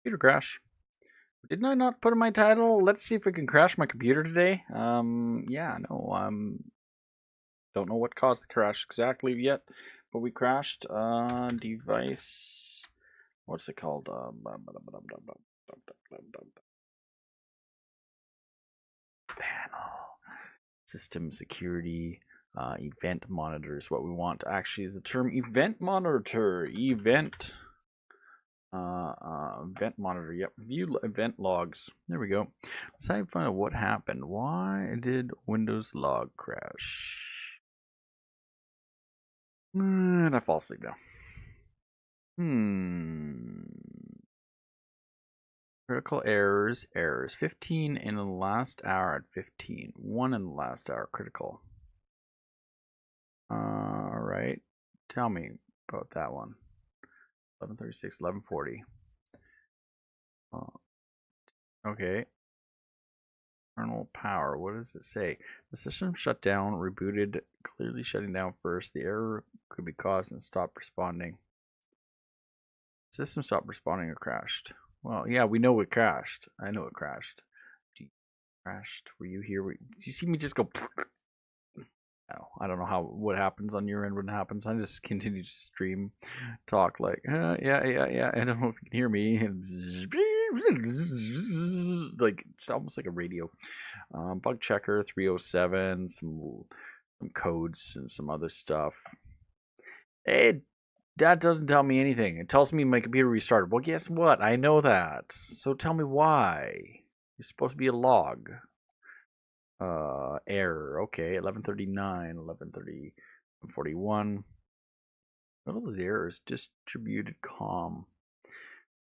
Computer crash. Didn't I not put in my title? Let's see if we can crash my computer today. Yeah, no, don't know what caused the crash exactly yet, but we crashed. Device, what's it called? Panel, system security, event monitor is what we want. Actually, is the term event monitor. Event monitor. Yep, view event logs. There we go. Let's try to find out what happened. Why did Windows log crash? And I fall asleep now. Critical errors. 15 in the last hour at 15. 1 in the last hour. Critical. Alright. Tell me about that one. 11:36, 11:40. Okay. Kernel power. What does it say? The system shut down, rebooted, clearly shutting down first. The error could be caused and stopped responding. System stopped responding or crashed. Well, yeah, we know it crashed. I know it crashed. Crashed. Were you here? Did you see me just go? I don't know what happens on your end when it happens. I just continue to stream, talk like, yeah. I don't know if you can hear me. Like it's almost like a radio. Bug checker 307, some codes and some other stuff. That doesn't tell me anything. It tells me my computer restarted. Well, guess what? I know that. So tell me why. It's supposed to be a log. Error. Okay, 11:39, 11:30, 41. What are those errors? Distributed COM.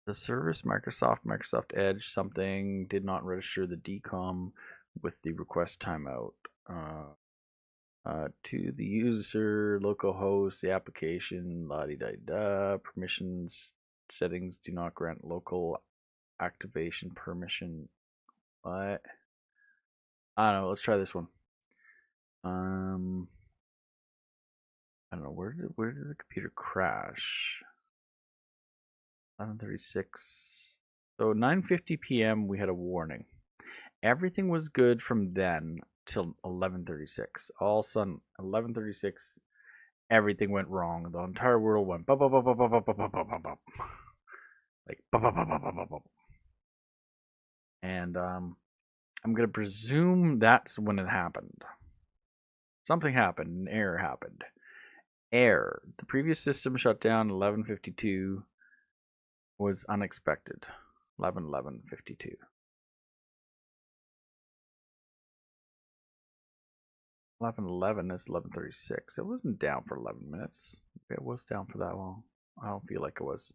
The service Microsoft Edge something did not register the DCOM with the request timeout. To the user, localhost, the application, la-di-da-da, permissions settings do not grant local activation permission. What? I don't know. Let's try this one. I don't know. Where did the computer crash? 11:36. So 9:50 p.m. we had a warning. Everything was good from then till 11:36. All of a sudden, 11:36, everything went wrong. The entire world went bop, bop, bop, bop, bop, bop, bop, bop, bop, bop. Like bop, bop, bop, bop, bop, bop. And I'm gonna presume that's when it happened. Something happened. An error happened. Error. The previous system shut down 11:52 was unexpected. 11:52. 11:11 is 11:36. It wasn't down for 11 minutes. It was down for that long. I don't feel like it was.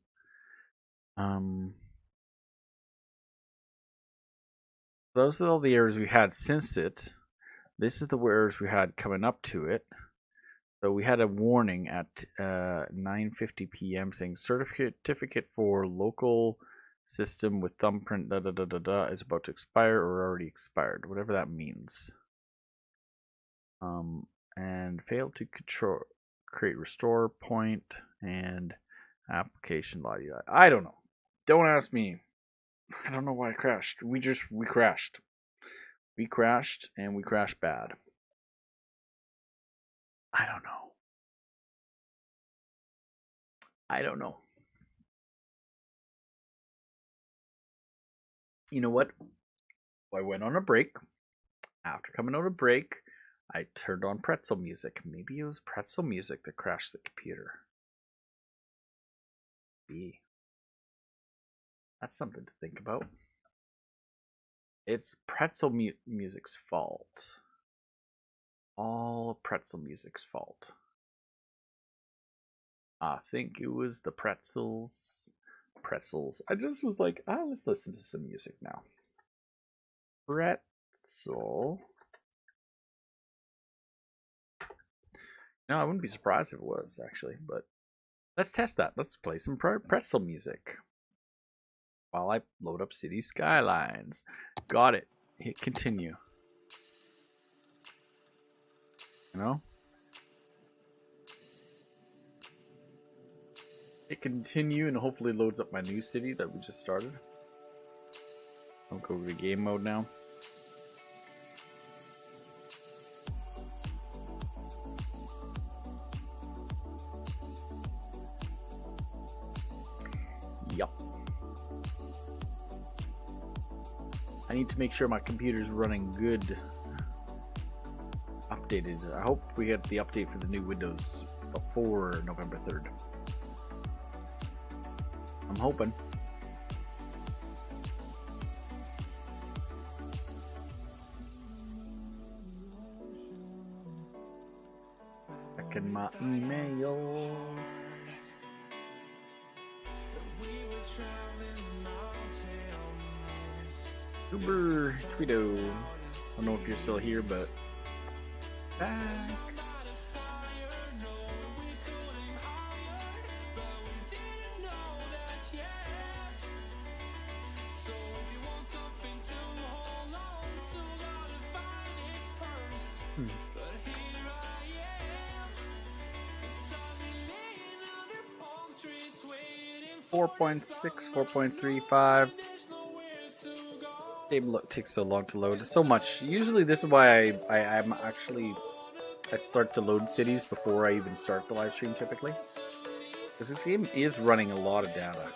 Those are all the errors we had since it. This is the errors we had coming up to it. So we had a warning at 9:50 p.m. saying certificate for local system with thumbprint is about to expire or already expired, whatever that means. And failed to create restore point and application body. I don't know. Don't ask me. I don't know why I crashed. We crashed. We crashed and we crashed bad. I don't know. You know what? I went on a break. After coming out of break, I turned on pretzel music. Maybe it was pretzel music that crashed the computer. That's something to think about. It's pretzel music's fault. All pretzel music's fault. I think it was the pretzels. I just was like, let's listen to some music now. Pretzel. No, I wouldn't be surprised if it was, actually, but let's test that. Let's play some pretzel music while I load up City Skylines. Got it. Hit continue. You know? Hit continue and hopefully loads up my new city that we just started. I'll go to game mode now. Yup. I need to make sure my computer's running good. Updated. I hope we get the update for the new Windows before November 3rd. I'm hoping. Checking my emails. Uber Tweedo. I don't know if you're still here, but back. Hmm. 4.6, 4.35. Game takes so long to load. It's so much. Usually this is why I start to load cities before I even start the live stream typically. Because this game is running a lot of data.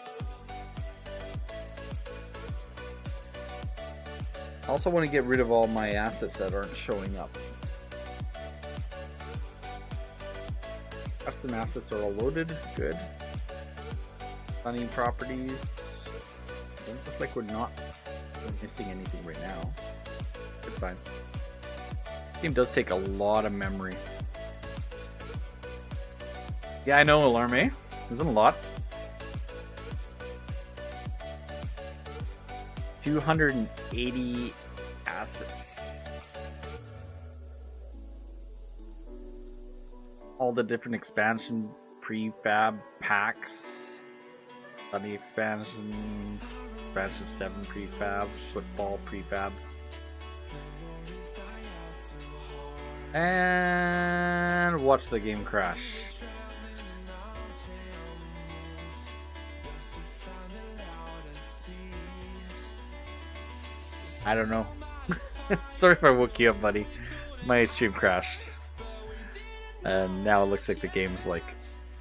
I also want to get rid of all my assets that aren't showing up. Custom assets are all loaded. Good. Funny properties. Doesn't look like we're missing anything right now. It's a good sign. This game does take a lot of memory. Yeah, I know, Alarme. Isn't a lot. 280 assets. All the different expansion prefab packs. Sunny expansion. Expansion 7 prefabs. Football prefabs. And watch the game crash. I don't know. Sorry if I woke you up, buddy. My stream crashed. And now it looks like the game's like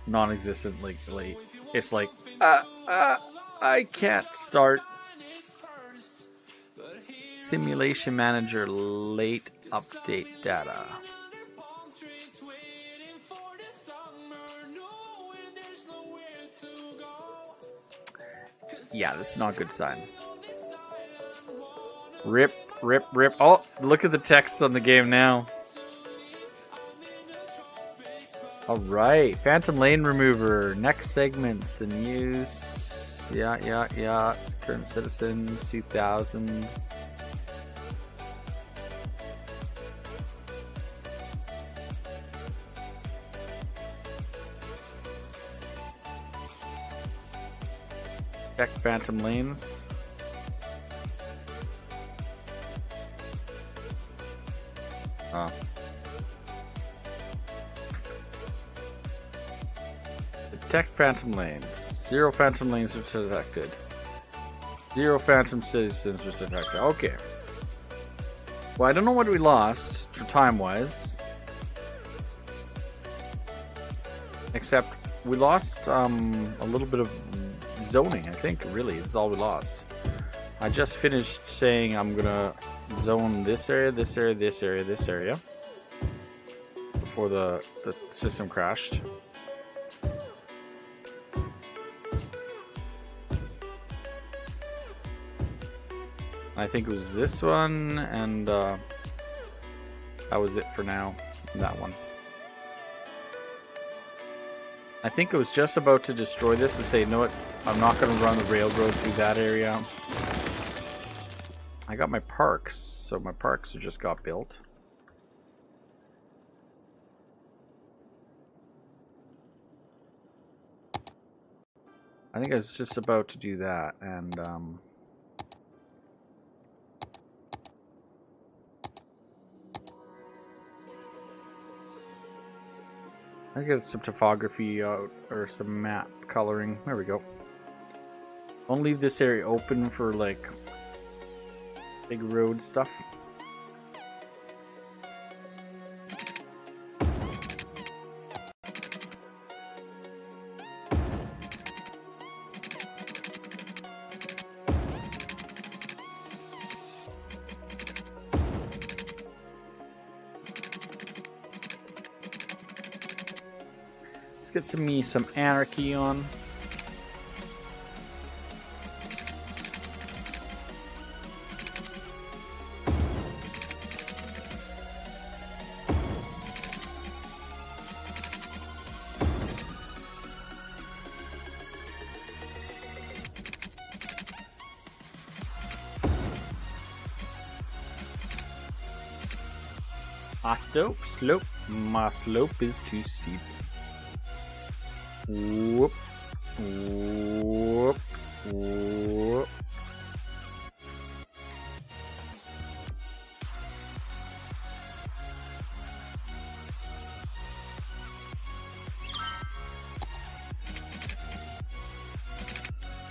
non-existent, like late. It's like, I can't start. Simulation Manager late update data. Yeah, this is not a good sign. Rip, rip, rip. Oh, look at the text on the game now. Alright, Phantom Lane Remover. Next segments in use. Yeah. Current citizens, 2000. Check Phantom Lanes. Oh. Detect Phantom Lanes. 0 Phantom Lanes were detected. 0 Phantom Citizens were detected. Okay. Well, I don't know what we lost time-wise. Except we lost a little bit of zoning, I think, really. That's all we lost. I just finished saying I'm gonna zone this area, this area, this area, this area before the system crashed. I think it was this one, and that was it for now. That one. I think it was just about to destroy this and say, you know what, I'm not going to run the railroad through that area. I got my parks, so my parks just got built. I think I was just about to do that, and I get some topography out, or some map coloring. There we go. Don't leave this area open for like Big road stuff. Let's get some anarchy on. My slope is too steep. Whoop, whoop, whoop.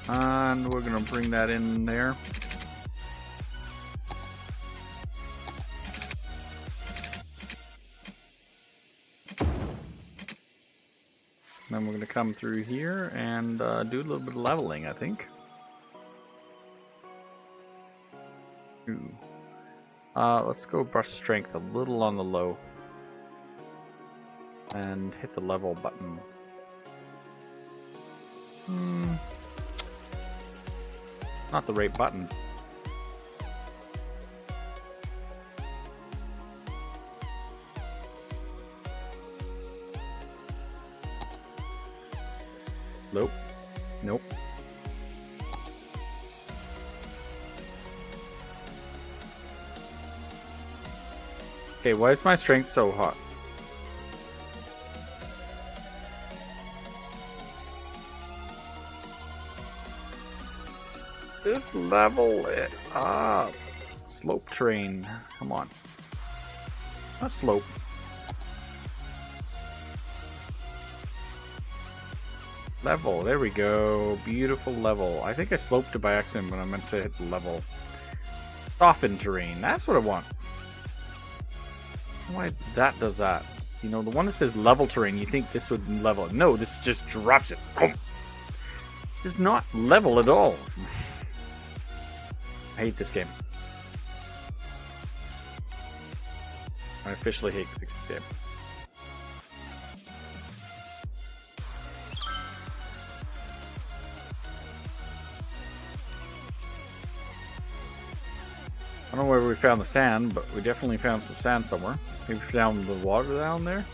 And we're gonna bring that in there. Then we're going to come through here and do a little bit of leveling, I think. Ooh. Let's go brush strength a little on the low. And hit the level button. Not the right button. Nope. Nope. Okay, why is my strength so hot? Just level it up. Slope train. Come on. Not slope. Level, there we go. Beautiful level. I think I sloped it by accident when I meant to hit the level. Soften terrain, that's what I want. Why that does that? You know, the one that says level terrain, you think this would level it. No, this just drops it. This is not level at all. I hate this game. I officially hate this game. I don't know where we found the sand, but we definitely found some sand somewhere. Maybe we found the water down there.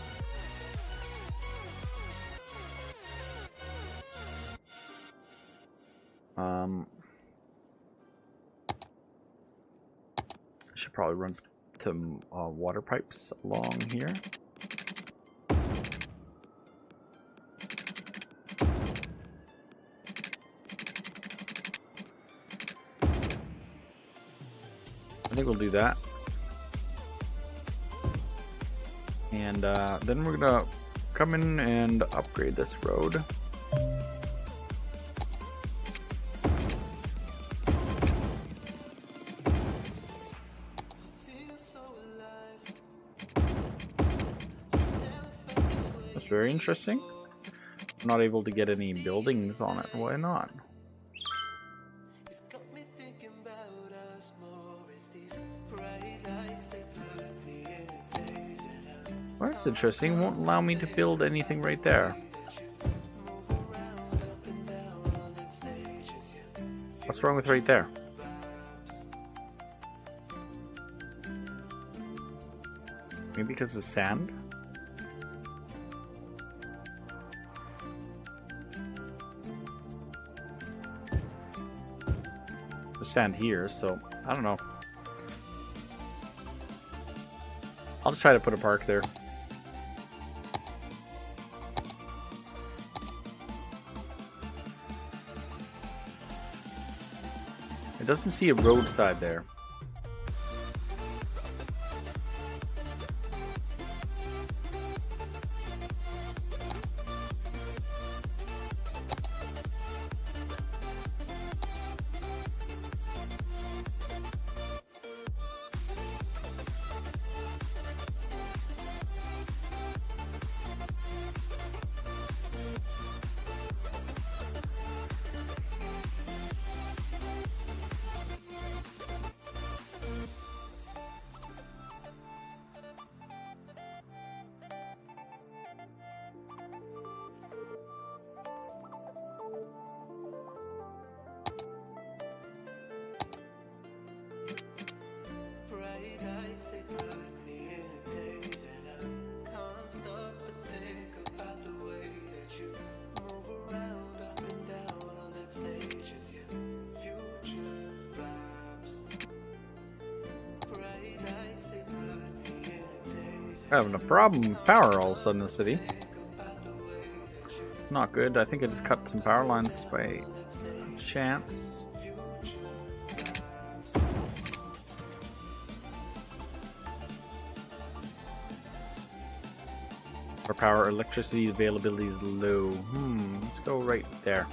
Should probably run some water pipes along here. I think we'll do that. And then we're gonna come in and upgrade this road. That's very interesting. I'm not able to get any buildings on it. Why not? Well, that's interesting. Won't allow me to build anything right there. What's wrong with right there? Maybe because of sand? There's sand here, so I don't know. I'll just try to put a park there. It doesn't see a roadside there. Having a problem with power all of a sudden in the city. It's not good. I think I just cut some power lines by chance. Our power electricity availability is low. Let's go right there.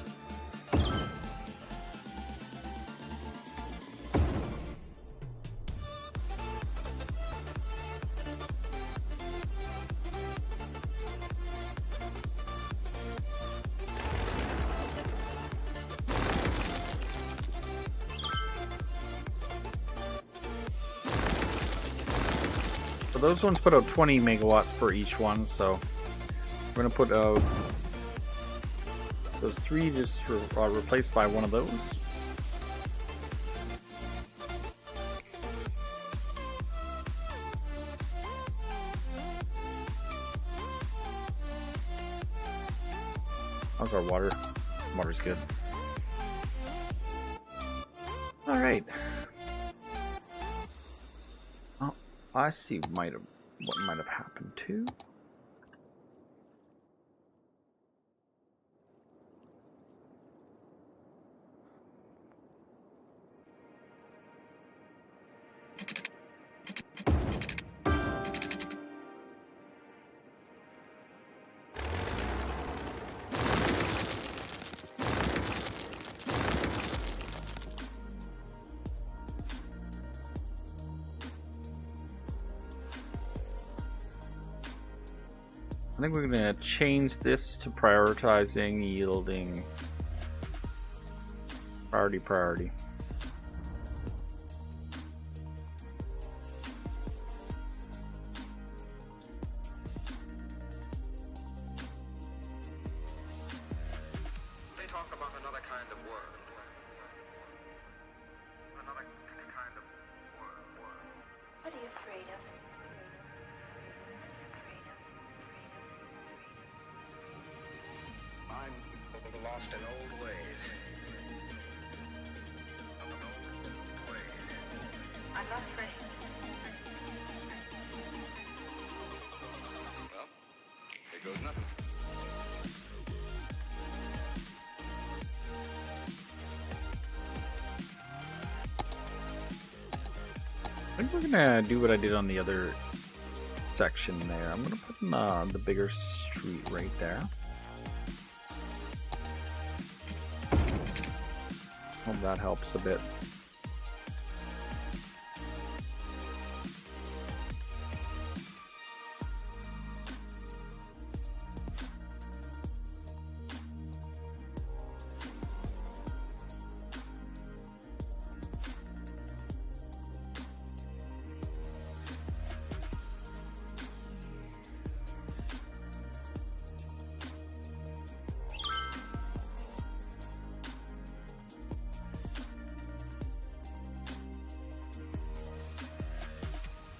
So those ones put out 20 megawatts for each one, so we're gonna put out those three just replaced by one of those. How's our water? Water's good. All right. Oh, I see. What might have happened too. I think we're going to change this to prioritizing yielding priority. They talk about another kind of world. Another kind of world. What are you afraid of? I'm lost in old ways. I'm not afraid. Well, here goes nothing. I think we're gonna do what I did on the other section there. I'm gonna put in the bigger street right there. Hope that helps a bit.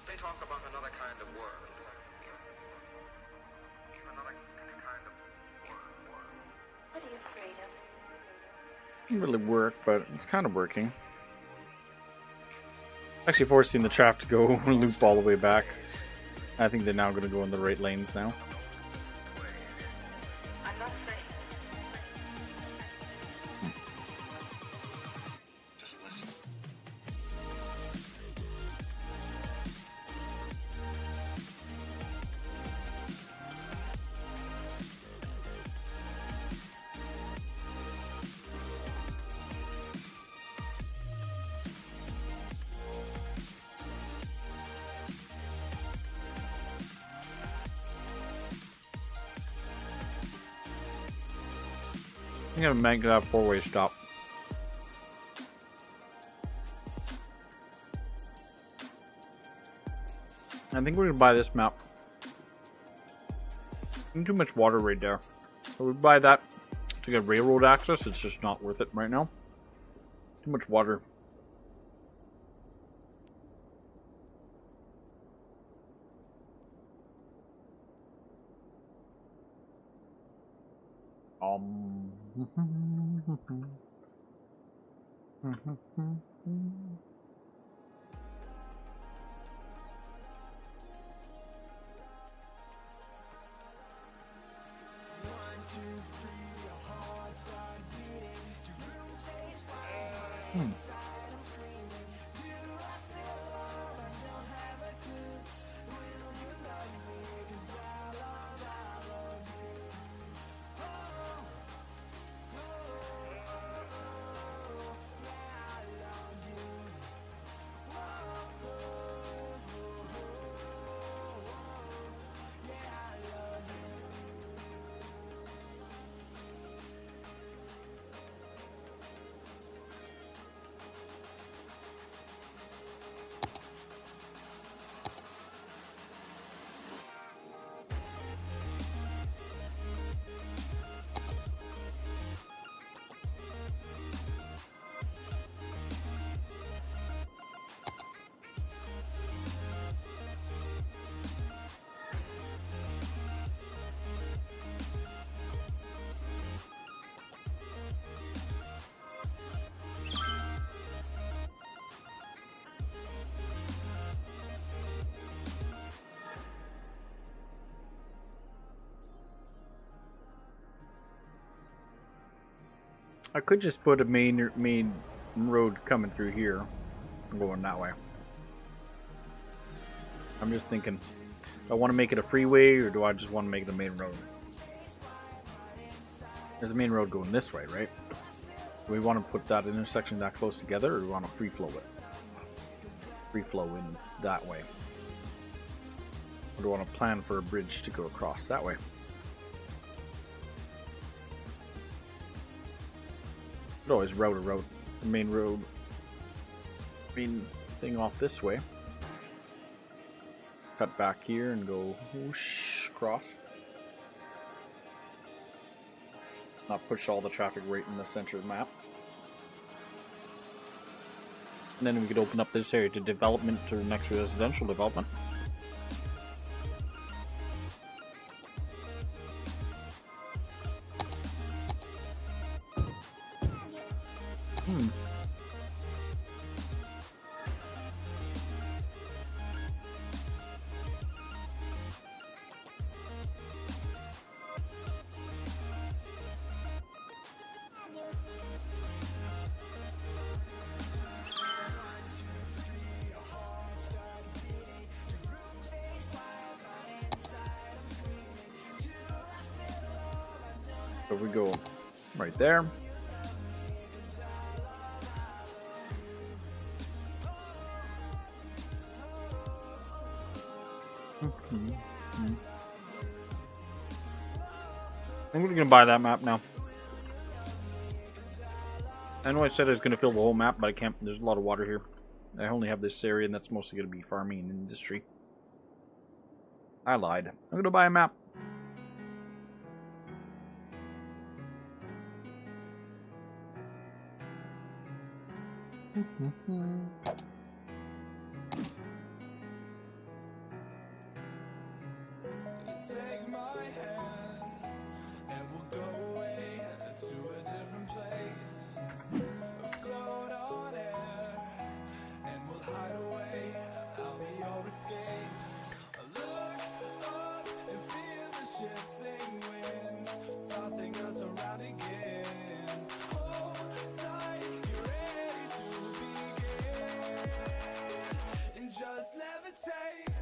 They talk about another kind of world. Another kind of world. What are you afraid of? Didn't really work, but it's kind of working. Actually forcing the trap to go loop all the way back. I think they're now going to go in the right lanes now. I'm not afraid. Just listen. I'm going to make that four-way stop. I think we're going to buy this map. Too much water right there. So we buy that to get railroad access. It's just not worth it right now. Too much water. I could just put a main road coming through here, going that way. I'm just thinking, do I want to make it a freeway or do I just want to make it a main road? There's a main road going this way, right? Do we want to put that intersection that close together, or do we want to free flow it? Free flow in that way. Or do I want to plan for a bridge to go across that way? Could always route the main road, main thing off this way. Cut back here and go whoosh across. Not push all the traffic right in the center of the map. And then we could open up this area to development or next residential development. So we go right there. I'm going to buy that map now. I know I said I was going to fill the whole map, but I can't. There's a lot of water here. I only have this area, and that's mostly going to be farming and industry. I lied. I'm going to buy a map. Take my hand and we'll go away to a different place. Float on air and we'll hide away. I'll be your escape. Look up and feel the shifting winds tossing us around again. Hold tight, get ready to begin and just levitate.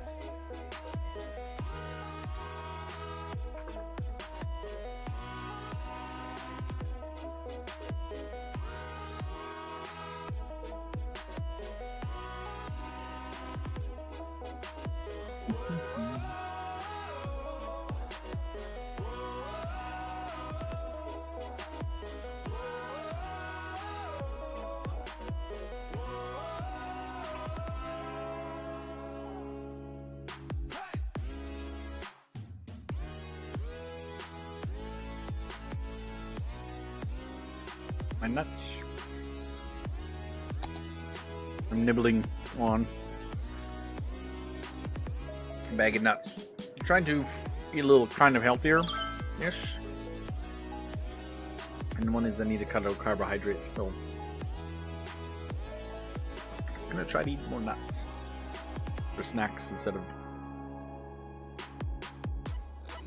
My nuts. I'm nibbling on a bag of nuts. I'm trying to eat a little kind of healthier-ish. And one is I need to cut out carbohydrates, so I'm gonna try to eat more nuts for snacks instead of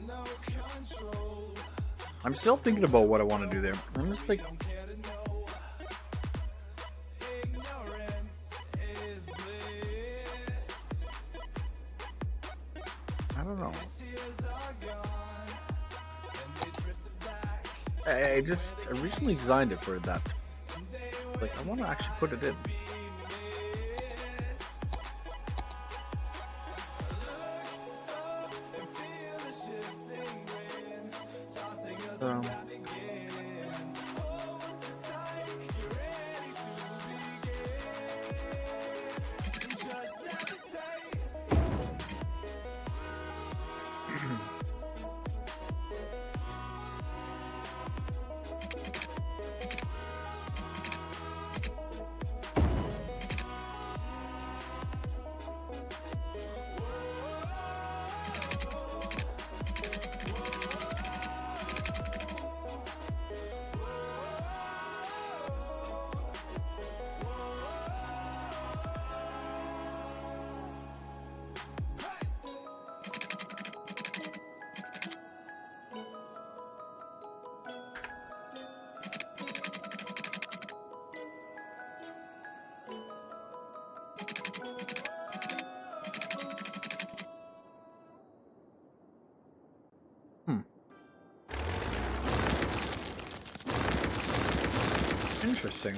No control I'm still thinking about what I want to do there. I'm just like, I don't know. I just originally designed it for that. Like, I want to actually put it in. Interesting.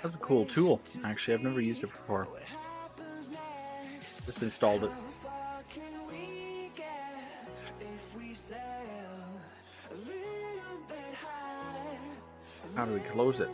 That's a cool tool. Actually, I've never used it before. Just installed it. How do we close it?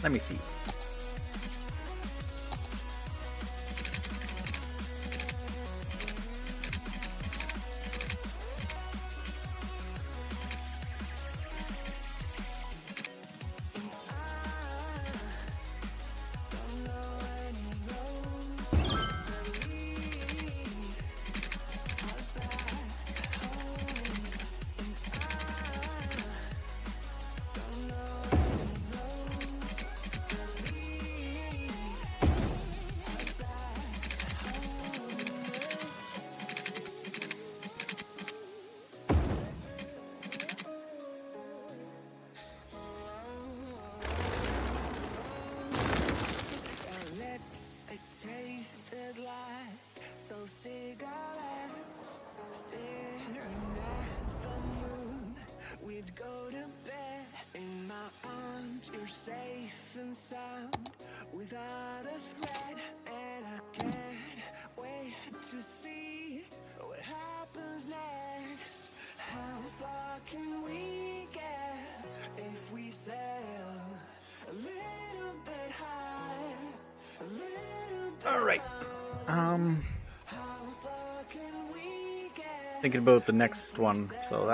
Let me see. All right. Thinking about the next one. So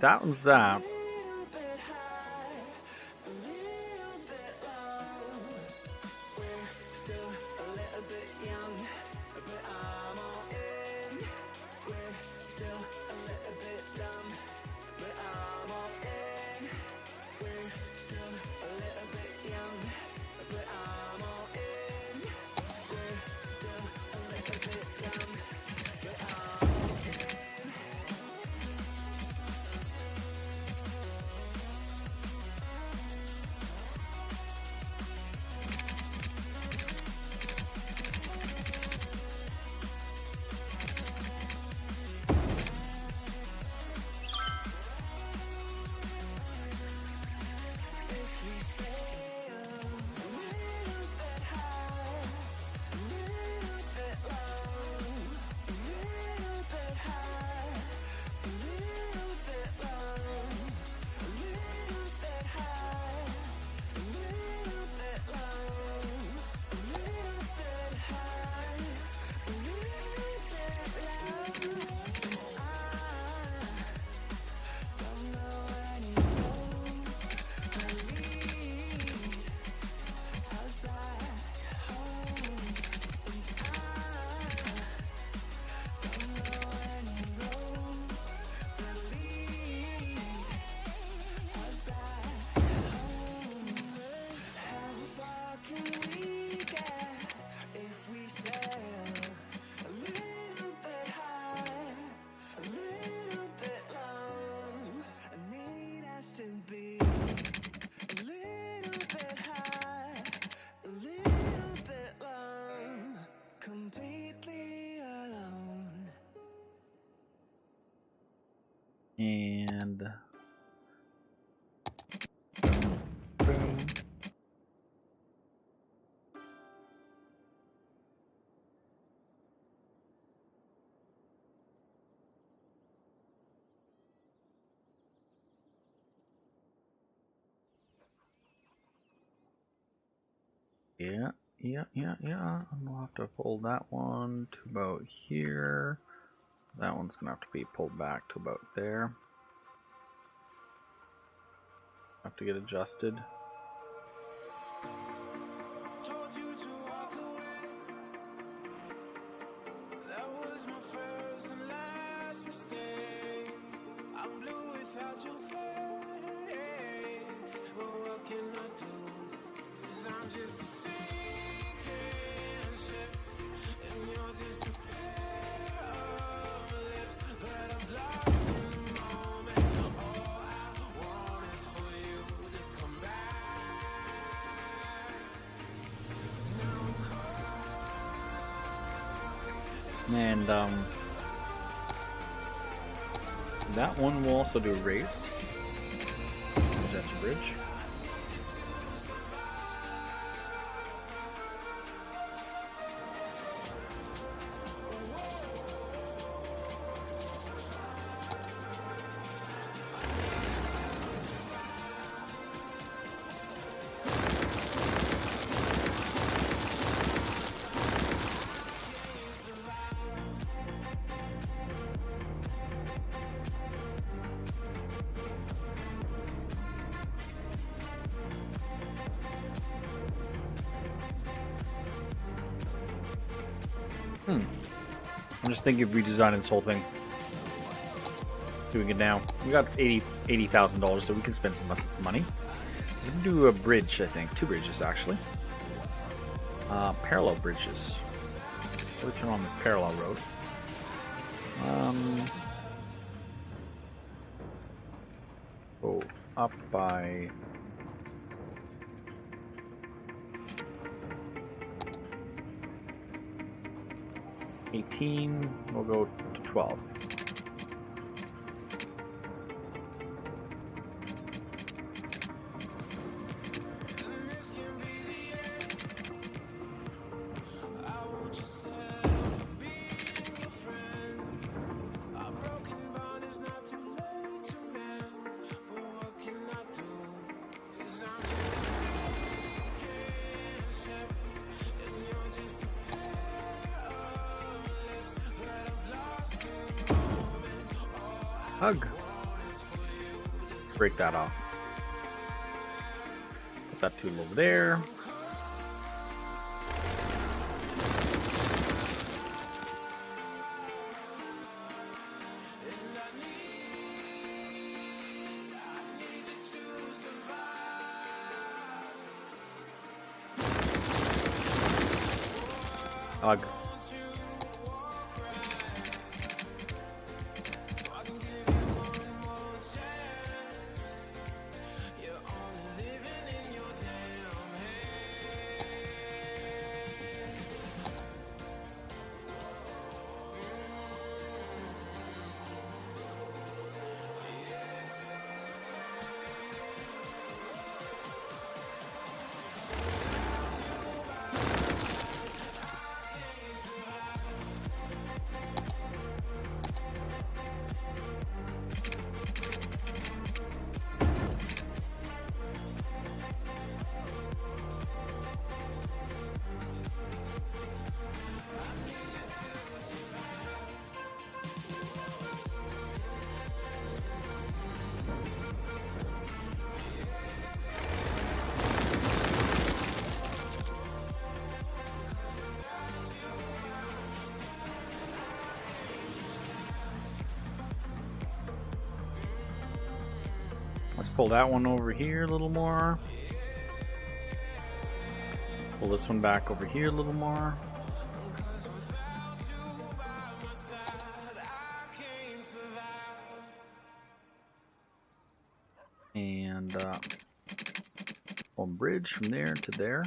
that one's that. bit long, completely alone. And boom. Yeah. And we'll have to fold that one to about here. That one's gonna have to be pulled back to about there. Have to get adjusted. Told you to walk away. That was my first and last mistake. I'm blue without your face. But what can I do? 'Cause I'm just a sinking ship, and you're just a pair of lips that I've lost in the moment. All I want is for you to come back. And that one will also do raised. That's a bridge. I'm just thinking of redesigning this whole thing. Doing it now. We got $80,000, so we can spend some money. We can do a bridge, I think. 2 bridges, actually. Parallel bridges. We'll turn on this parallel road. Go up by... $18, we'll go to $12. Hug. Break that off. Put that tool over there. Hug. Let's pull that one over here a little more. Pull this one back over here a little more. And one bridge from there to there.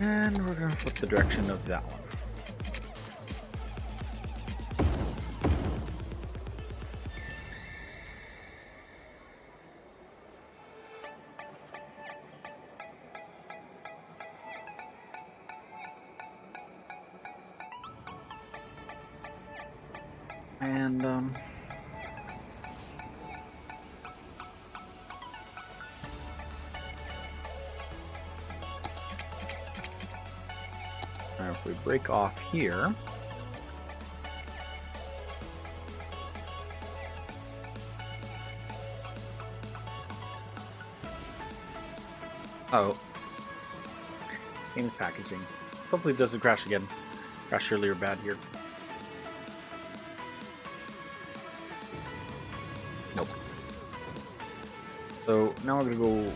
And we're going to flip the direction of that one. And now if we break off here, oh, game's packaging. Hopefully it doesn't crash again. Crashed earlier bad here. Nope. So now we're gonna go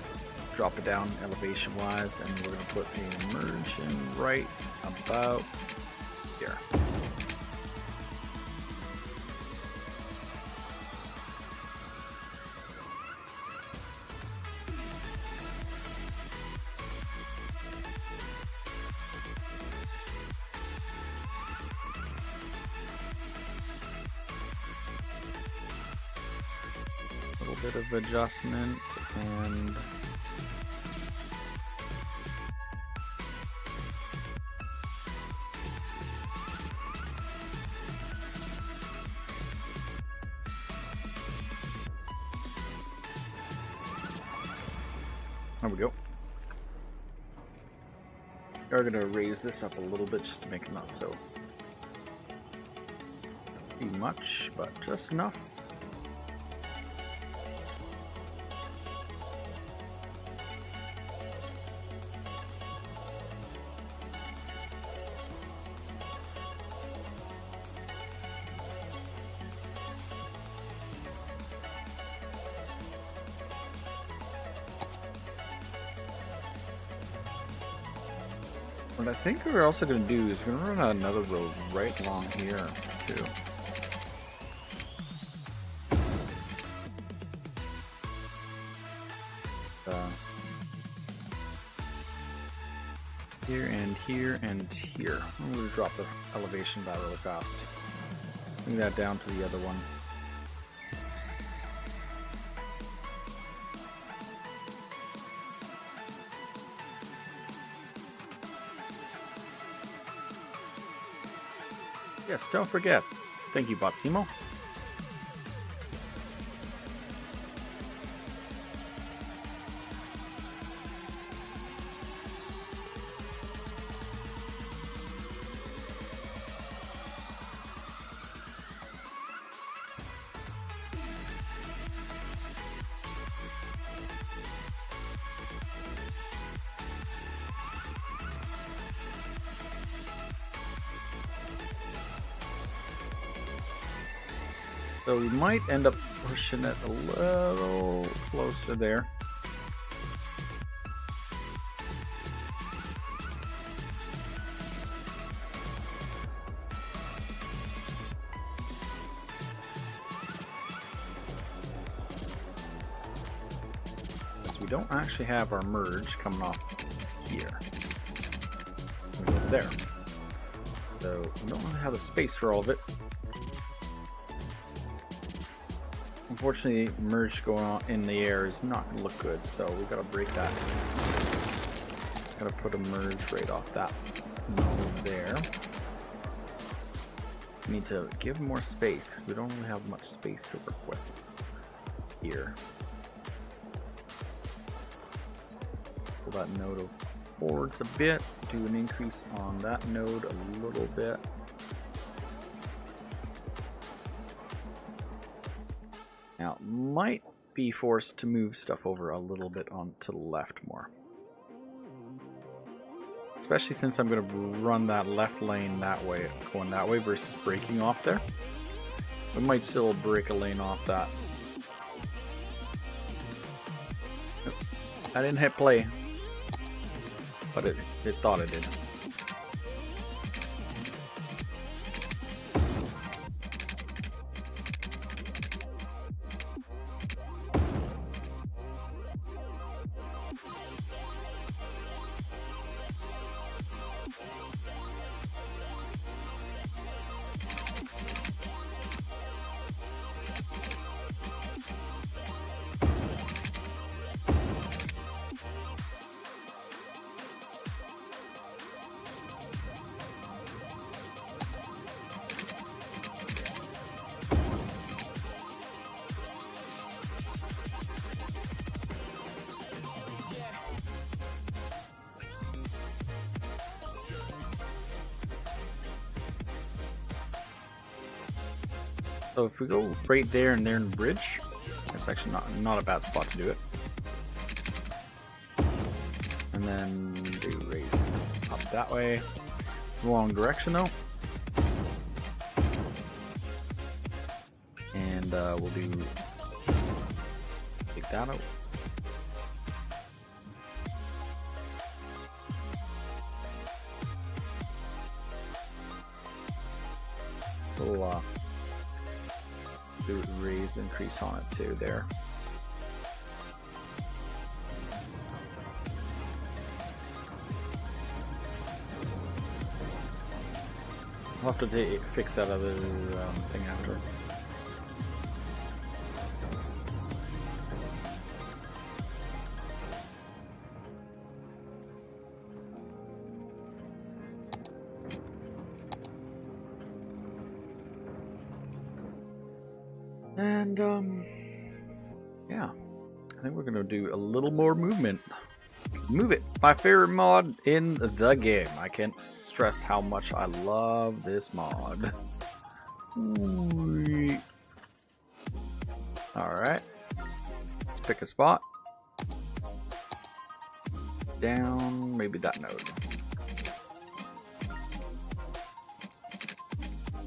drop it down elevation wise, and we're gonna put a merge in right about here. A little bit of adjustment and there we go. We're going to raise this up a little bit just to make it not so too much, but just enough. What I think we're also going to do is we're going to run another road right along here, too. Here and here and here. I'm going to drop the elevation of that really fast. Bring that down to the other one. Yes, don't forget. Thank you, Botsimo. So we might end up pushing it a little closer there. Because we don't actually have our merge coming off here. Over there. So we don't really have the space for all of it. Unfortunately, merge going on in the air is not going to look good, so we got to break that. Got to put a merge right off that node there. We need to give more space because we don't really have much space to work with here. Pull that node forwards a bit, do an increase on that node a little bit. Now, might be forced to move stuff over a little bit on to the left more. Especially since I'm going to run that left lane that way, going that way versus breaking off there. We might still break a lane off that. I didn't hit play, but it thought it did. So if we go right there and there in the bridge, that's actually not a bad spot to do it. And then do raise up that way. Wrong direction though. And we'll do take that out. We'll do raise increase on it too there. I'll have to fix that other thing after. And yeah, I think we're gonna do a little more movement. Move It, my favorite mod in the game. I can't stress how much I love this mod. Alright, let's pick a spot. Down, maybe that node.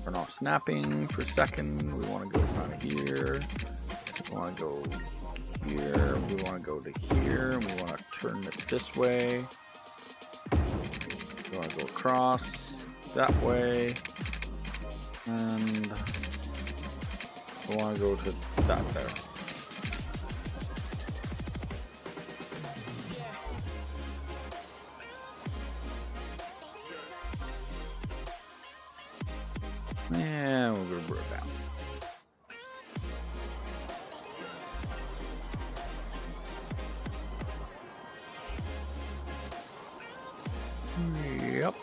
Turn off snapping for a second. We want to go kind of here. We want to go here. We want to go to here. And we want to turn it this way. We want to go across that way. And we want to go to that there. And we're going to bring it down. Yep.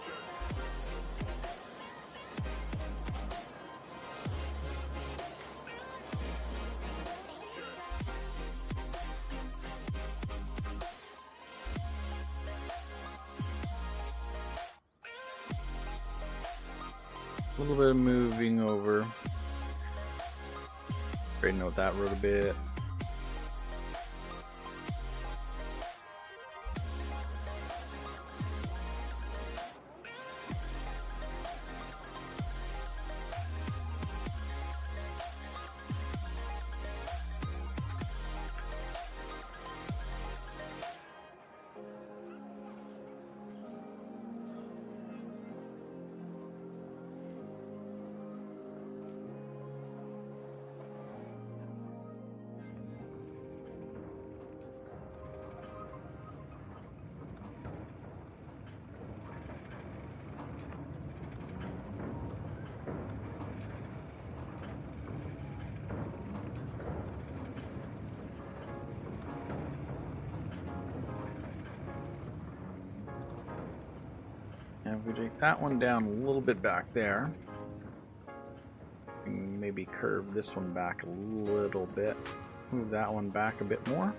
A little bit of moving over. Straighten out that road a bit. And if we take that one down a little bit back there, and maybe curve this one back a little bit, move that one back a bit more.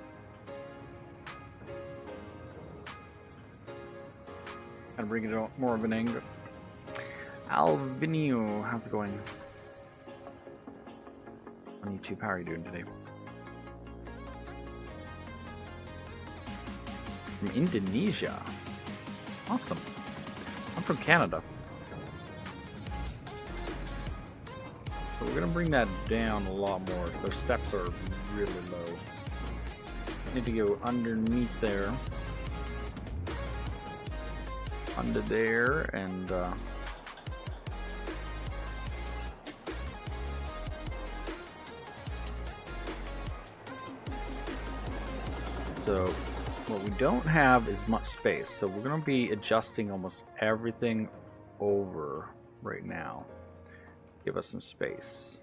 And bring it out more of an angle. Alvinio, how's it going? On YouTube, how are you doing today? From Indonesia. Awesome. I'm from Canada. So we're gonna bring that down a lot more. Those steps are really low. Need to go underneath there. Under there and so what we don't have is much space, so we're going to be adjusting almost everything over right now. Give us some space.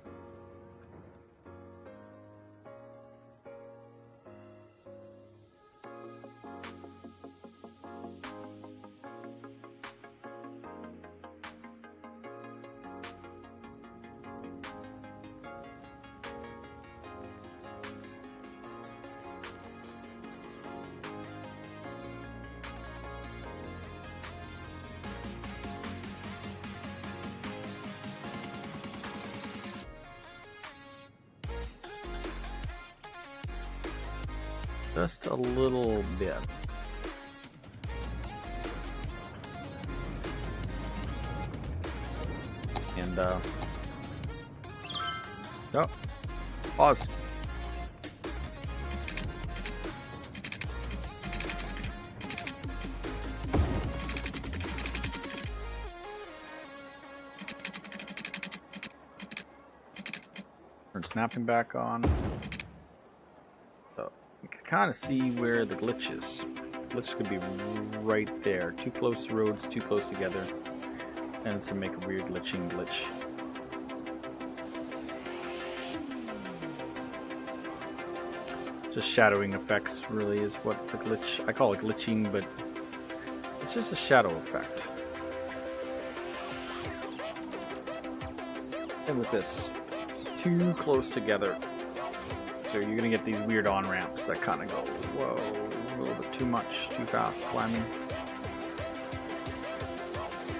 Just a little bit. And oh, pause. Turn snapping back on. So you can kind of see where the glitch is. Glitch could be right there. Too close roads, too close together. And it's to make a weird glitching glitch. Just shadowing effects really is what the glitch, I call it glitching, but it's just a shadow effect. And with this, it's too close together. So you're gonna get these weird on-ramps that kind of go, whoa, a little bit too much, too fast climbing.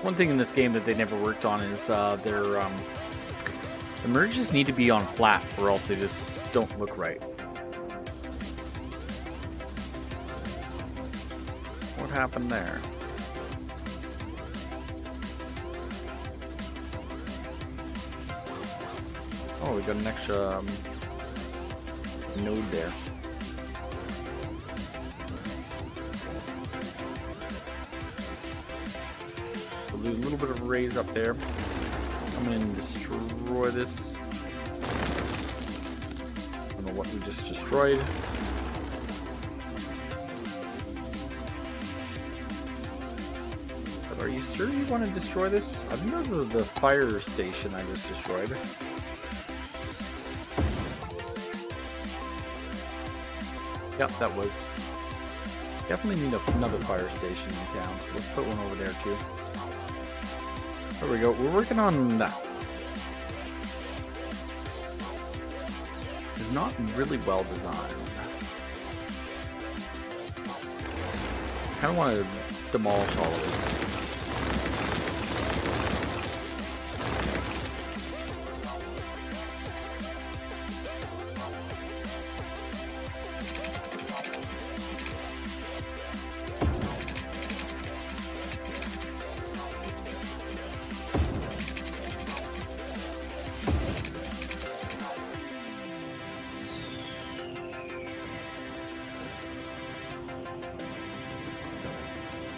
One thing in this game that they never worked on is the merges need to be on flat or else they just don't look right. What happened there? Oh, we got an extra node there. So there's a little bit of a raise up there. I'm going to destroy this. I don't know what we just destroyed. But are you sure you want to destroy this? I think that was the fire station I just destroyed. Yep, that was. Definitely need another fire station in town, so let's put one over there too. There we go, we're working on that. It's not really well designed. I kind of want to demolish all of this.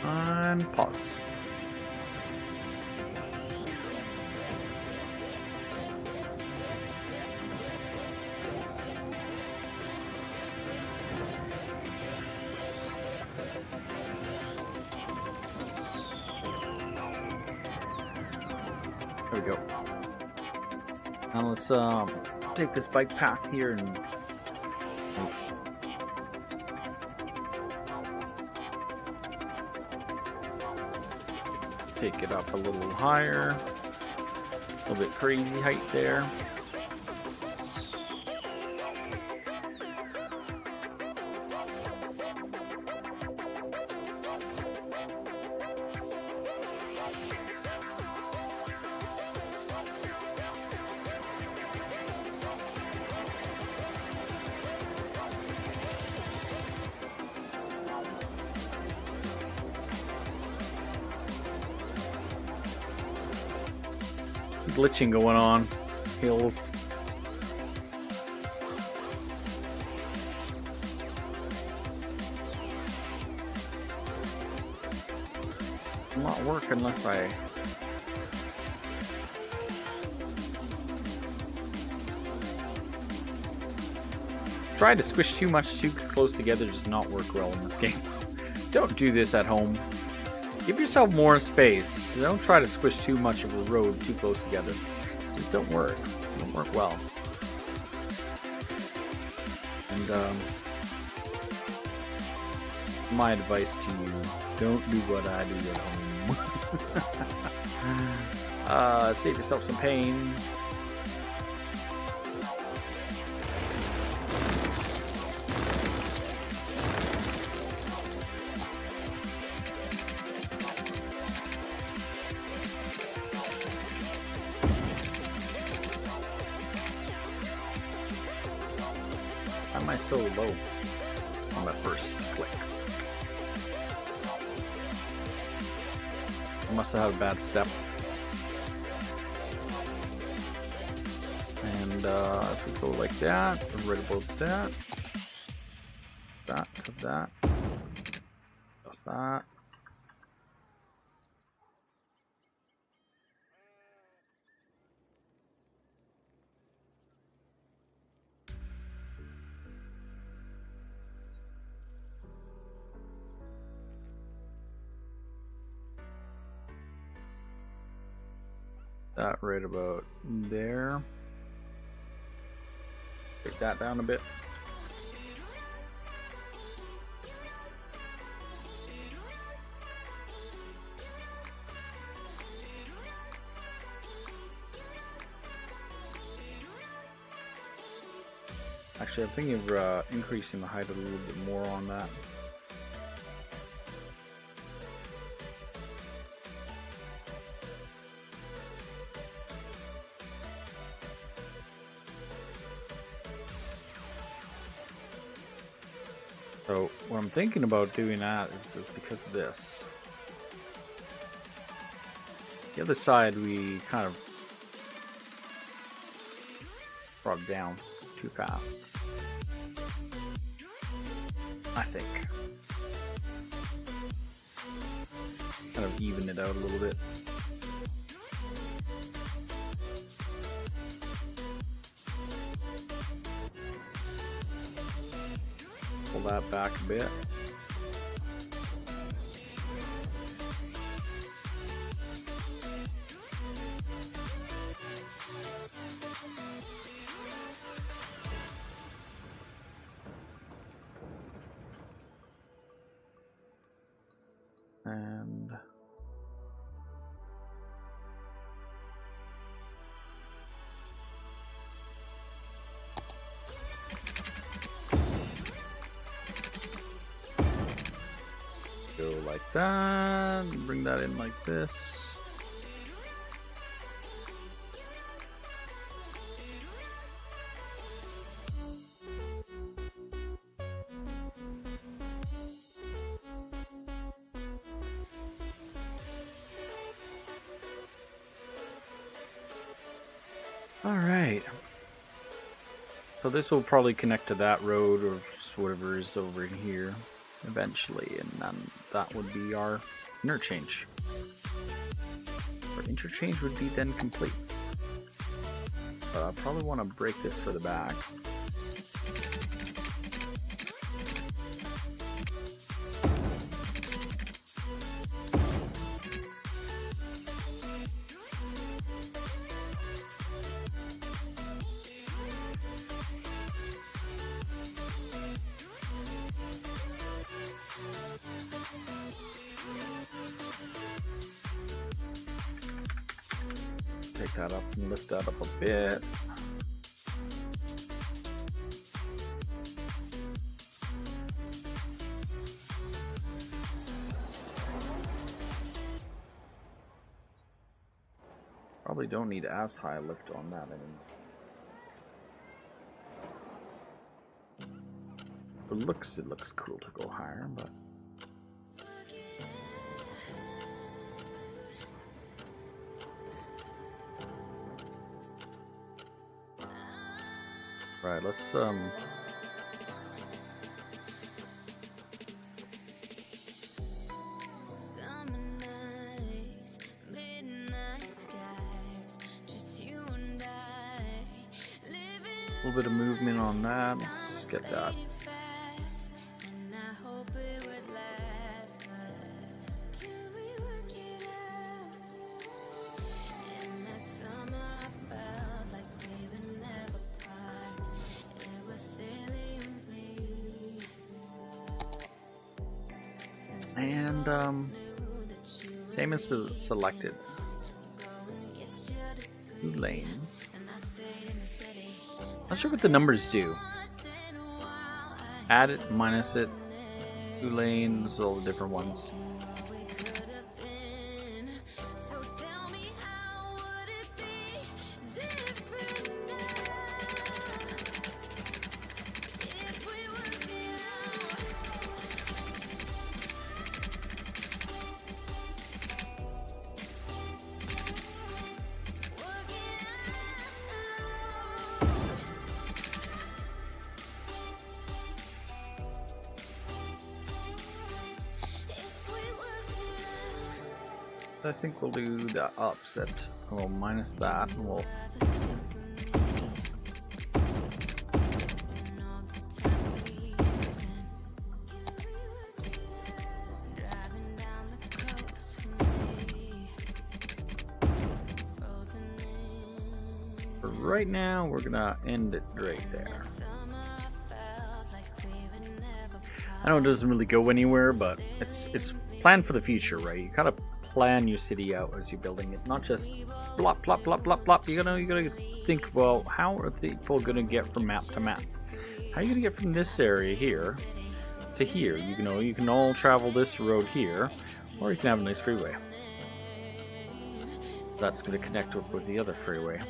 And pause. There we go. Now let's take this bike path here and take it up a little higher. A little bit crazy height there. Glitching going on. Hills. Will not work unless I try to squish too much too close together. Does not work well in this game. Don't do this at home. Give yourself more space. Don't try to squish too much of a road too close together. Just don't work. Don't work well. And my advice to you: don't do what I do at home. Save yourself some pain. Why am I so low? on that first click. I must have had a bad step. And if we go like that, right about that, that, just that. That right about there. Take that down a bit. Actually, I'm thinking of increasing the height a little bit more on that. So what I'm thinking about doing that is because of this. The other side we kind of brought down too fast, I think. Kind of even it out a little bit. Pull that back a bit. And go like that, bring that in like this. All right. So this will probably connect to that road or whatever is over in here eventually, and then that would be our interchange. Our interchange would be then complete. But I probably want to break this for the back. Take that up and lift that up a bit. Probably don't need as high a lift on that anymore. It looks cool to go higher, but right, let's a little bit of movement on that. Let's get that. And same as selected. Lane. Not sure what the numbers do. Add it, minus it. Lanes, all the different ones. I think we'll do the opposite. We'll minus that, and we'll. For right now, we're gonna end it right there. I know it doesn't really go anywhere, but it's planned for the future, right? You kind of plan your city out as you're building it, not just blop blop blop blop blop. You gotta think, well, how are people gonna get from map to map? How are you gonna get from this area here to here? You can all travel this road here, or you can have a nice freeway. That's gonna connect up with the other freeway.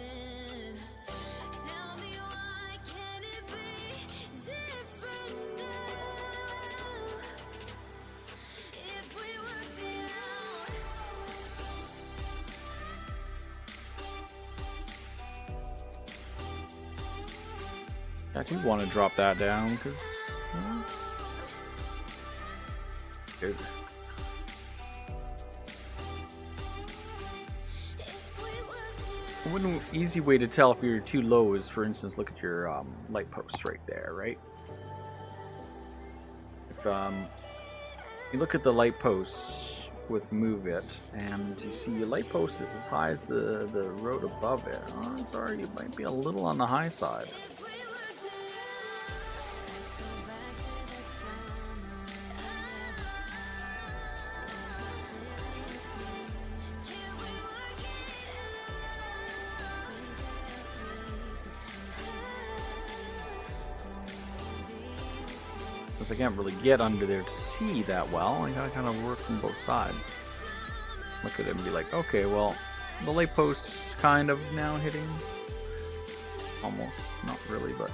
I do want to drop that down because good. One easy way to tell if you're too low is, for instance, look at your light posts right there, right? If you look at the light posts with move it, and you see your light post is as high as the road above it. Oh, sorry, you might be a little on the high side. I can't really get under there to see that well. I gotta kind of work from both sides. Look at it and be like, okay, well, the light post's kind of now hitting. Almost, not really, but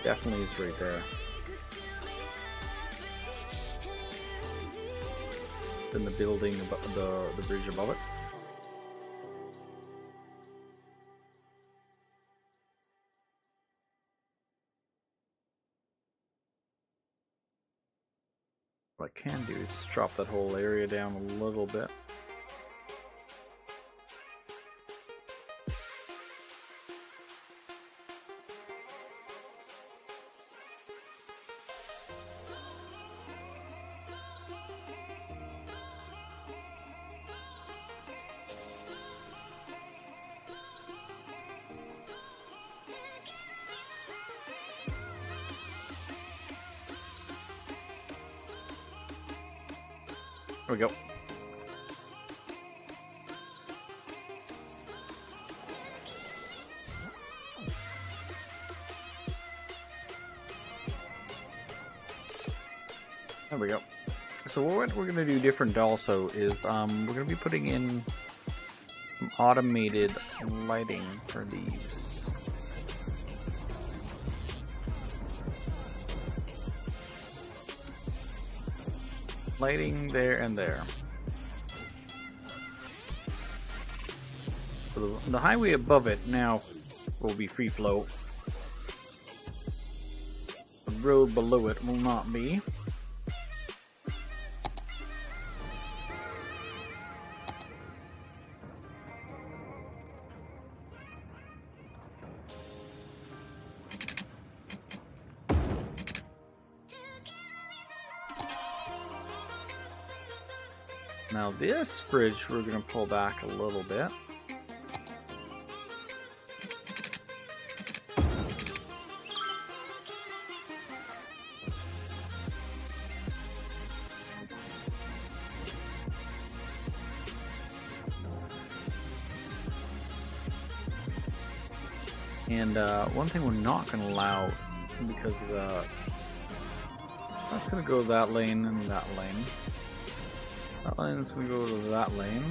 definitely is right there. Then the building, the bridge above it. What I can do is drop that whole area down a little bit. There we go. There we go. So what we're going to do different also is we're going to be putting in some automated lighting for these. Lighting there and there. So the highway above it now will be free flow. The road below it will not be. Now this bridge we're going to pull back a little bit. And one thing we're not going to allow, because that's going to go that lane and that lane. That lane's going to go to that lane.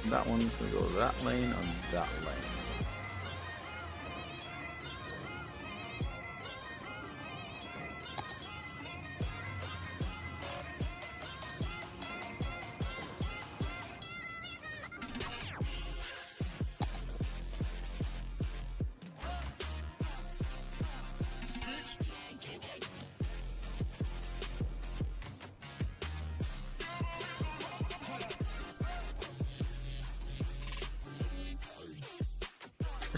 That one's going to go to that lane and that lane.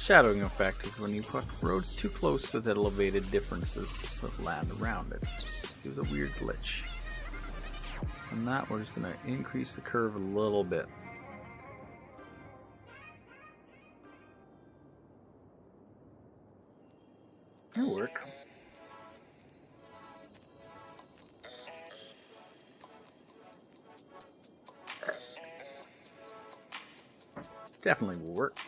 shadowing effect is when you put roads too close with elevated differences of land around it. It just gives a weird glitch. And that we're just going to increase the curve a little bit. It'll work. Definitely will work.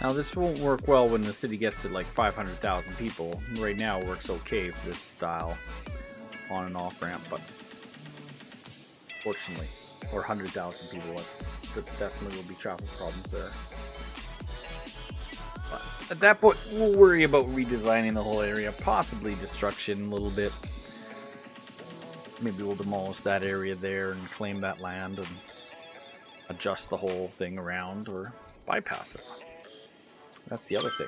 Now this won't work well when the city gets to like 500,000 people. Right now it works okay for this style on and off ramp, but fortunately, or 100,000 people, there definitely will be traffic problems there. But at that point, we'll worry about redesigning the whole area, possibly destruction a little bit. Maybe we'll demolish that area there and claim that land and adjust the whole thing around or bypass it. That's the other thing.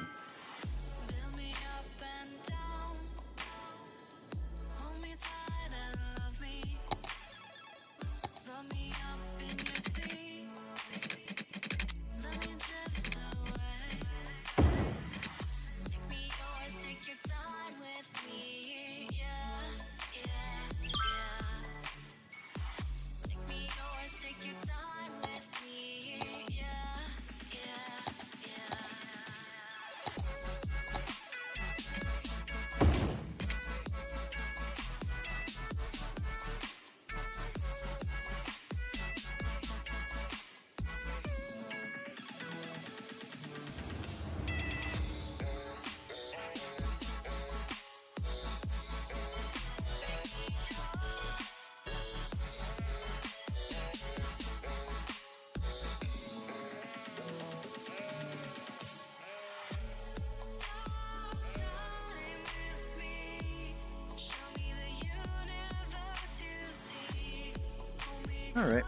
All right.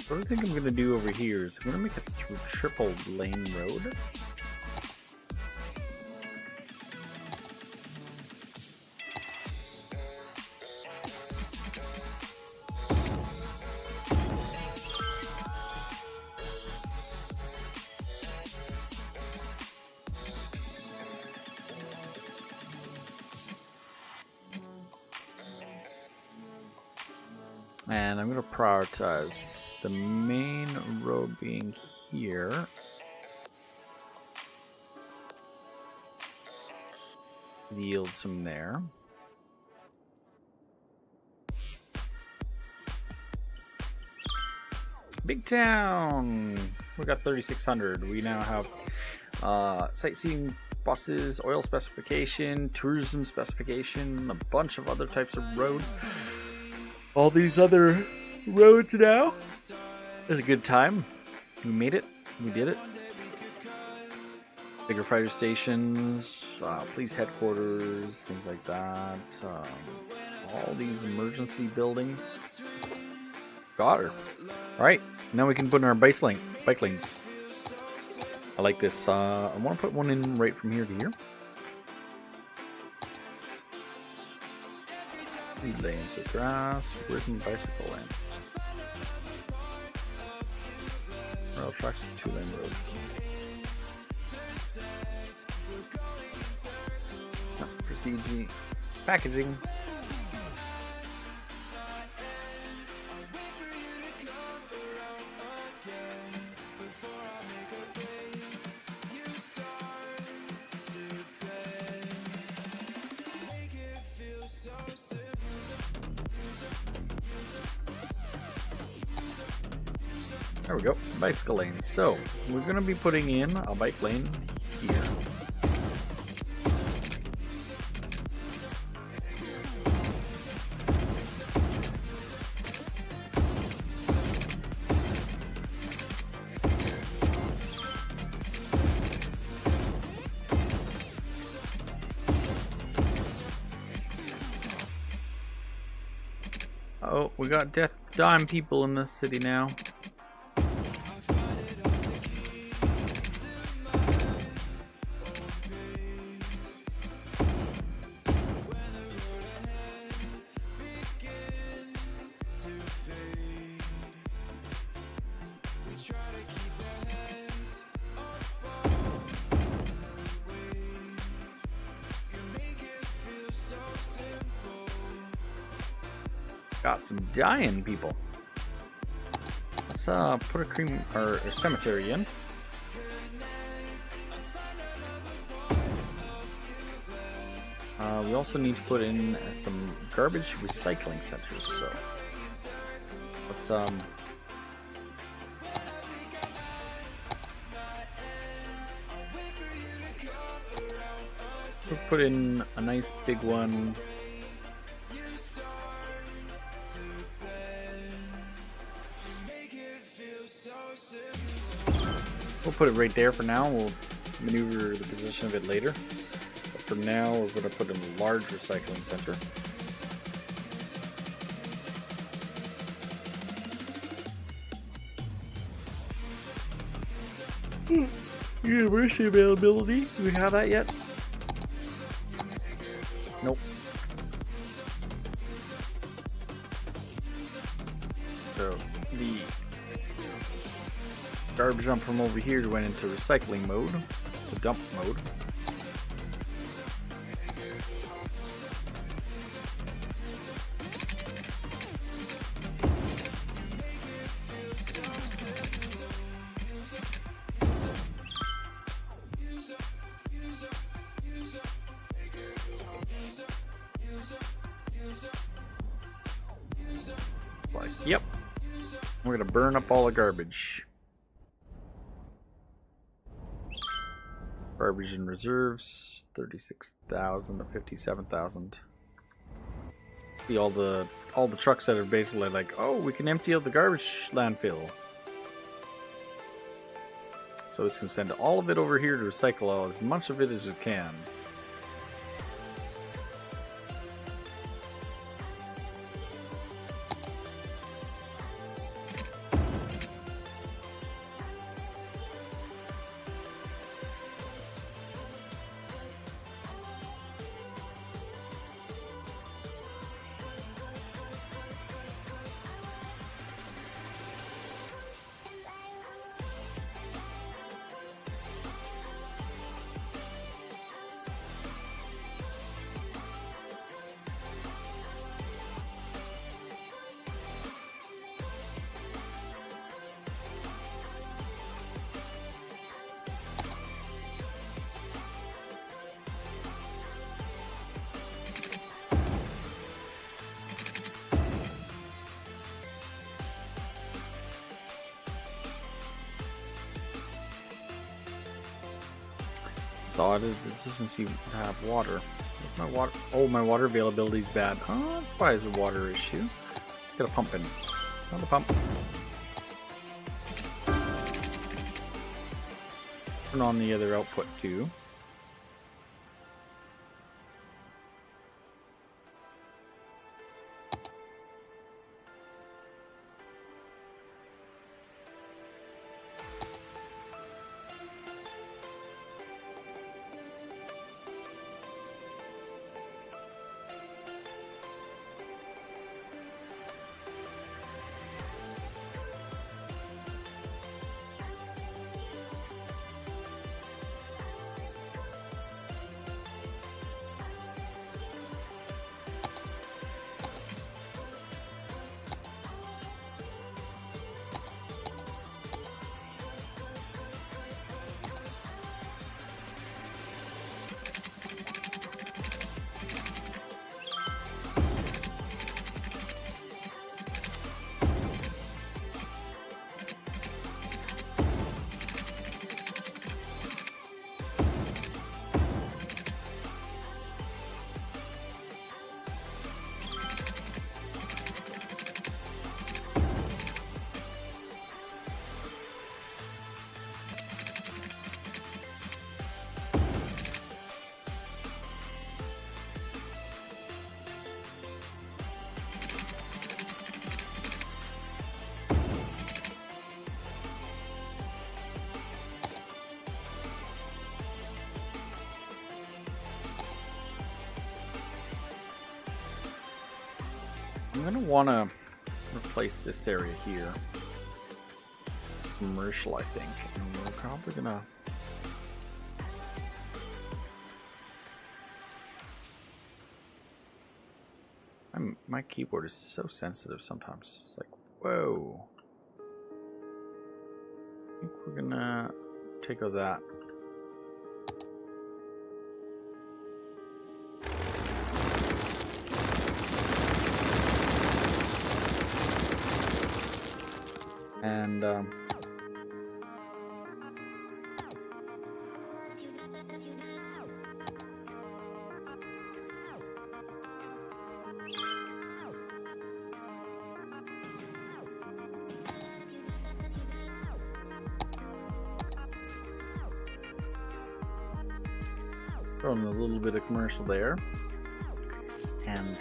What I think I'm going to do over here is I'm going to make a triple lane road. And I'm going to prioritize the main road being here. Yield some there. Big town! We got 3,600. We now have sightseeing buses, oil specification, tourism specification, a bunch of other types of road. All these other roads now. It was a good time. We made it. We did it. Bigger fighter stations, police headquarters, things like that. All these emergency buildings. Got her. Alright, now we can put in our bike lanes. I like this. I want to put one in right from here to here. 3 lanes of grass. Where's my bicycle lane? Rail tracks, 2-lane road. Procedure, packaging. There we go, bicycle lanes. So we're gonna be putting in a bike lane here. Oh, we got death dime people in this city now. Got some dying people. Let's put a cream or a cemetery in. We also need to put in some garbage recycling centers. So let's we'll put in a nice big one. We'll put it right there for now. We'll maneuver the position of it later. But for now, we're going to put in a large recycling center. University availability. Do we have that yet? Nope. So the garbage dump from over here went into recycling mode, the dump mode. Like, yep. We're gonna burn up all the garbage. Garbage in reserves, 36,000 to 57,000. See all the trucks that are basically like, oh, we can empty out the garbage landfill. So it's gonna send all of it over here to recycle as much of it as it can. It's odd, it doesn't seem to have water. Where's my water? Oh, my water availability is bad. Oh, that's why it's a water issue. Let's get a pump in. Another pump. Turn on the other output too. I'm gonna wanna replace this area here. Commercial, I think. And we're probably gonna my keyboard is so sensitive sometimes. It's like, whoa. I think we're gonna take out that. And throwing a little bit of commercial there, and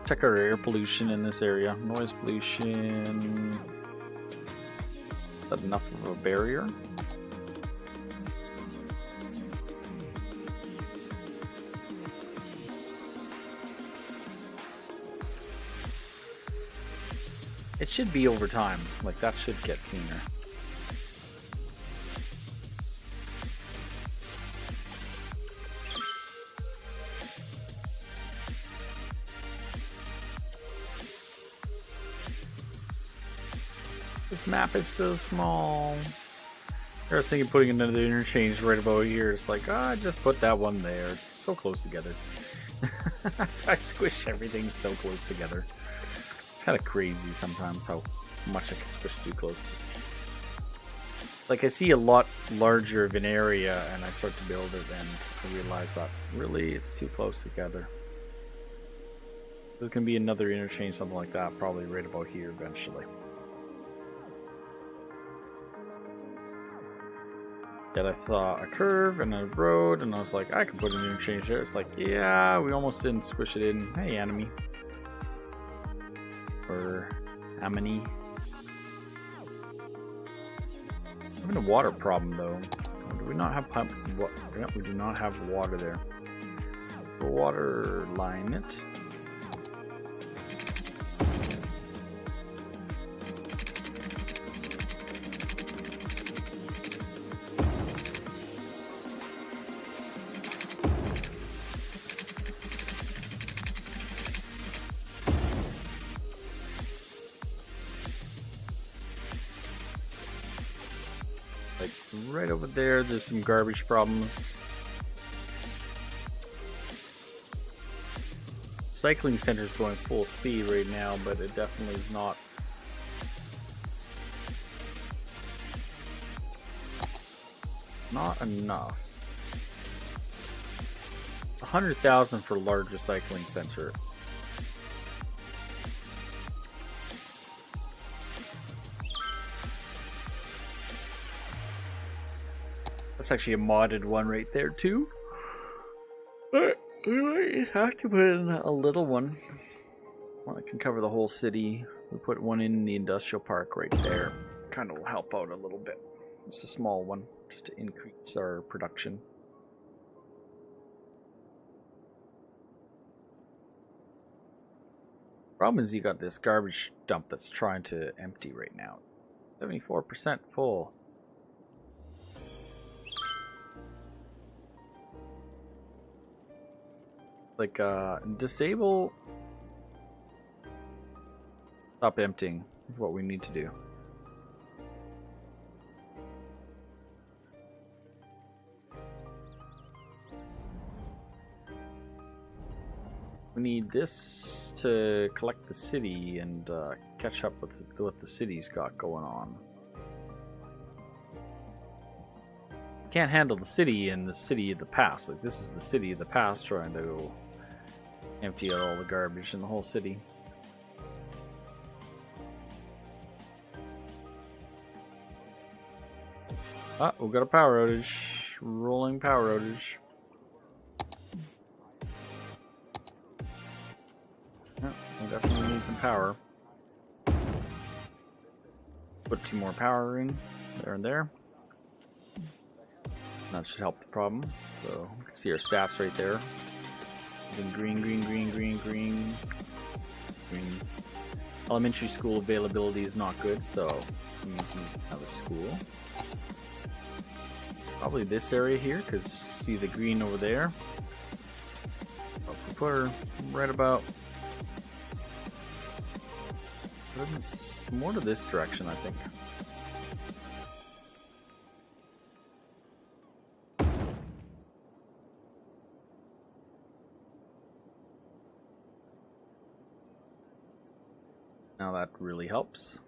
check our air pollution in this area. Noise pollution. Is that enough of a barrier? It should be over time. Like, that should get cleaner. This map is so small. I was thinking putting another interchange right about here. It's like, just put that one there. It's so close together. I squish everything so close together. It's kind of crazy sometimes how much I can squish too close. Like, I see a lot larger of an area and I start to build it and I realize that really it's too close together. There can be another interchange, something like that, probably right about here eventually. Yet I saw a curve and a road, and I was like, I can put an interchange there. It's like, yeah, we almost didn't squish it in. Hey, enemy. Or Amini. Having a water problem though. Do we not have pump? Yeah, we do not have water there. We'll water line it. Like right over there, there's some garbage problems. Cycling center is going full speed right now, but it definitely is not. Not enough. 100,000 for large recycling center. That's actually a modded one right there too. But we might have to put in a little one. One that can cover the whole city. We put one in the industrial park right there. Kind of will help out a little bit. It's a small one, just to increase our production. Problem is you got this garbage dump that's trying to empty right now. 74% full. Like, disable stop emptying is what we need to do. We need this to collect the city and catch up with what the city's got going on. Can't handle the city in the city of the past. Like, this is the city of the past trying to empty out all the garbage in the whole city. Ah, we got a power outage. Rolling power outage. Yeah, we definitely need some power. Put 2 more power in there and there. That should help the problem. So you can see our stats right there. Then green, green, green, green, green, green. Elementary school availability is not good, so it means we have a school. Probably this area here, because see the green over there. If we put her right about more to this direction, I think. Now that really helps.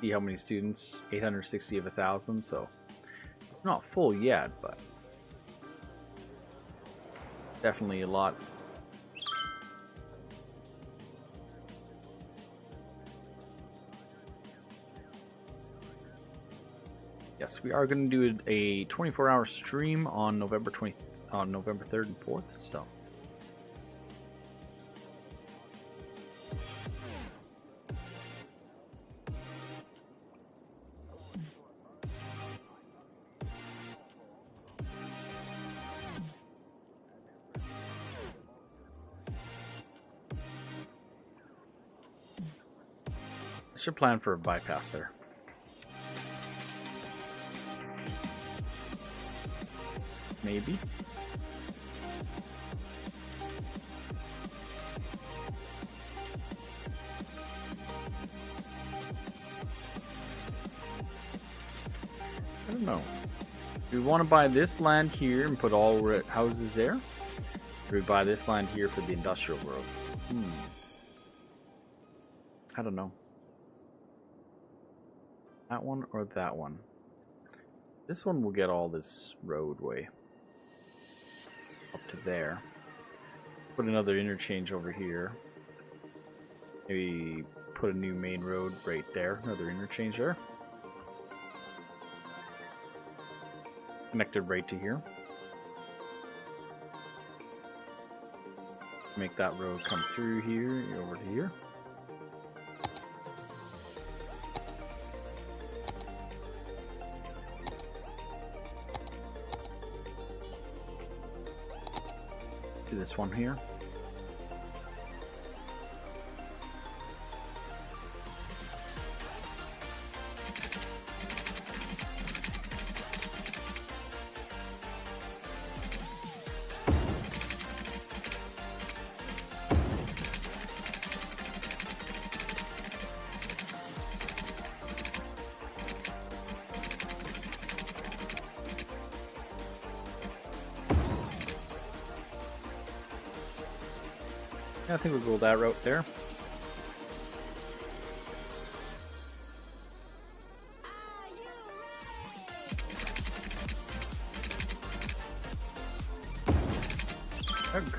See how many students? 860 of 1,000, so not full yet, but definitely a lot. Yes, we are going to do a 24-hour stream on November 3rd and 4th, so. I should plan for a bypass there. Maybe. I don't know. Do we want to buy this land here and put all houses there? Or do we buy this land here for the industrial growth? I don't know. That one or that one? This one will get all this roadway up to there. Put another interchange over here. Maybe put a new main road right there. Another interchange there. Connected right to here. Make that road come through here, over to here. Do this one here. I think we'll go that route there. Ugh.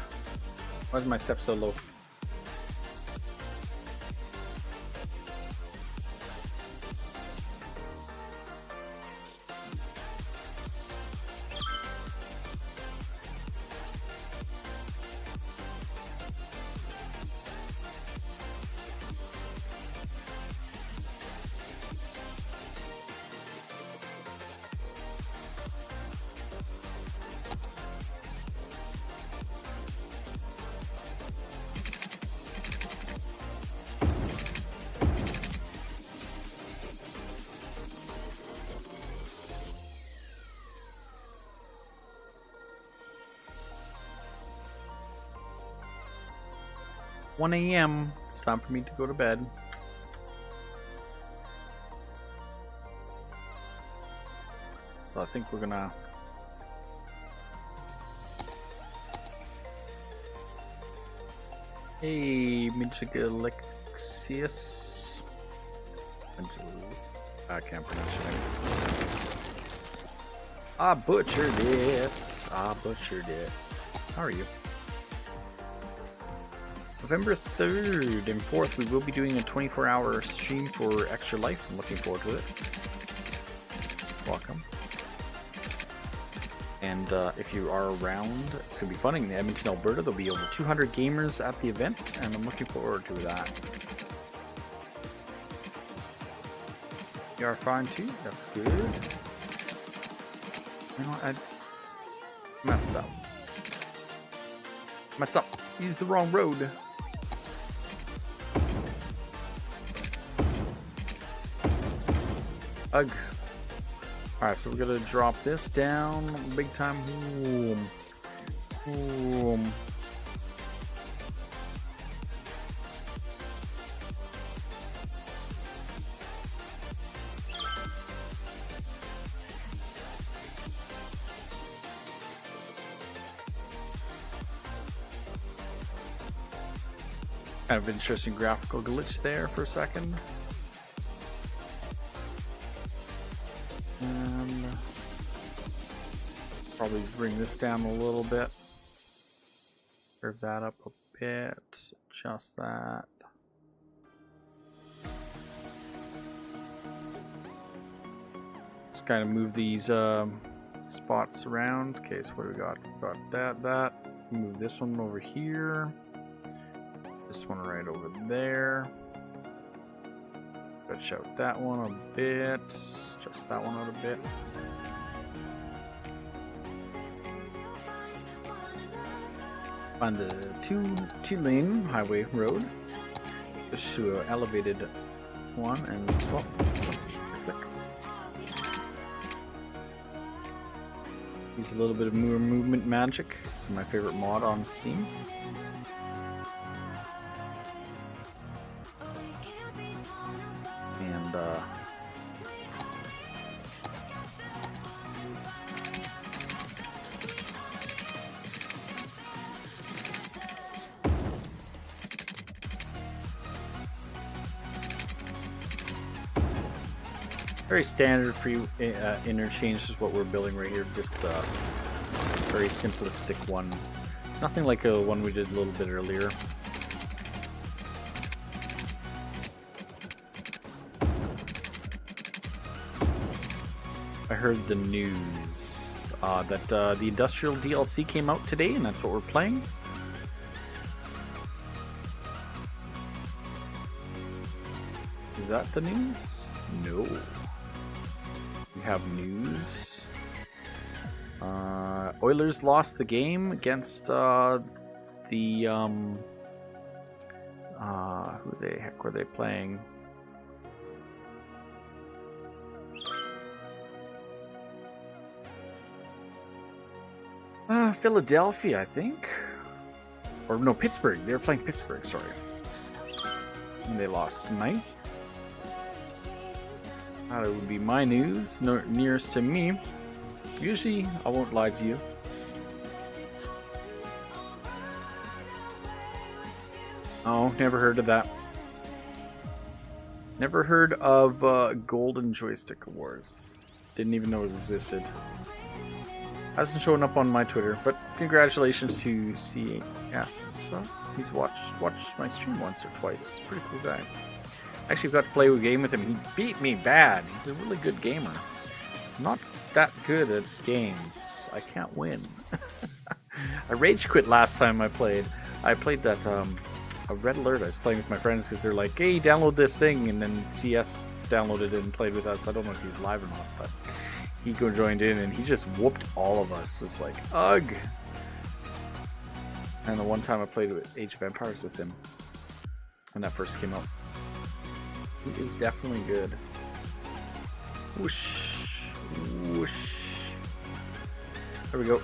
Why is my step so low? One a.m. It's time for me to go to bed. So I think we're gonna Hey, Midgigalexius. I can't pronounce your name. I butchered it. I butchered it. How are you? November 3rd and 4th, we will be doing a 24-hour stream for Extra Life. I'm looking forward to it. Welcome. And if you are around, it's going to be fun in Edmonton, Alberta. There'll be over 200 gamers at the event, and I'm looking forward to that. You are fine too. That's good. You know what? I messed up. Messed up. Used the wrong road. Ugh. Alright, so we're gonna drop this down big time. Boom. Boom. Kind of interesting graphical glitch there for a second. And probably bring this down a little bit. Curve that up a bit. Adjust that. Let's kind of move these spots around. Okay, so what do we got? Got that. Move this one over here. This one right over there. Stretch out that one a bit. Stretch that one out a bit. Find the two-lane highway road. Just to an elevated one and swap. Click. Use a little bit of movement magic. This is my favorite mod on Steam. Very standard free interchange is what we're building right here. Just a very simplistic one. Nothing like a one we did a little bit earlier. I heard the news that the Industrial DLC came out today, and that's what we're playing. Is that the news? No. We have news. Oilers lost the game against who the heck were they playing? Philadelphia, I think. Or no, Pittsburgh. They were playing Pittsburgh, sorry. And they lost tonight. That would be my news, nearest to me. Usually, I won't lie to you. Oh, never heard of that. Never heard of Golden Joystick Awards. Didn't even know it existed. Hasn't shown up on my Twitter, but congratulations to CS. He's watched my stream once or twice. Pretty cool guy. Actually got to play a game with him. He beat me bad. He's a really good gamer. I'm not that good at games. I can't win. I rage quit last time I played. I played that a Red Alert. I was playing with my friends because they're like, hey, download this thing, and then CS downloaded it and played with us. I don't know if he's live or not, but he joined in and he just whooped all of us. It's like, ugh. And the one time I played with Age of Empires with him when that first came out. He is definitely good. Whoosh. Whoosh. There we go. So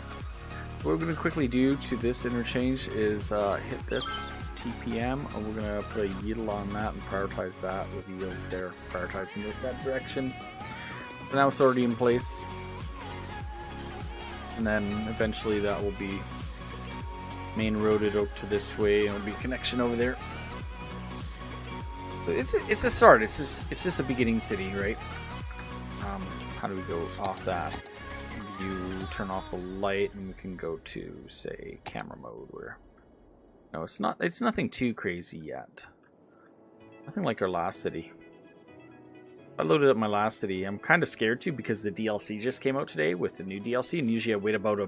what we're going to quickly do to this interchange is hit this TPM, and we're going to put a yield on that and prioritize that with yields there, prioritizing it that direction. So now it's already in place. And then eventually that will be main roaded out to this way, and it'll be a connection over there. So it's a start. It's just a beginning city, right? How do we go off that? You turn off the light, and we can go to, say, camera mode. Where no, it's not. It's nothing too crazy yet. Nothing like our last city. I loaded up my last city. I'm kind of scared too because the DLC just came out today with the new DLC, and usually I wait about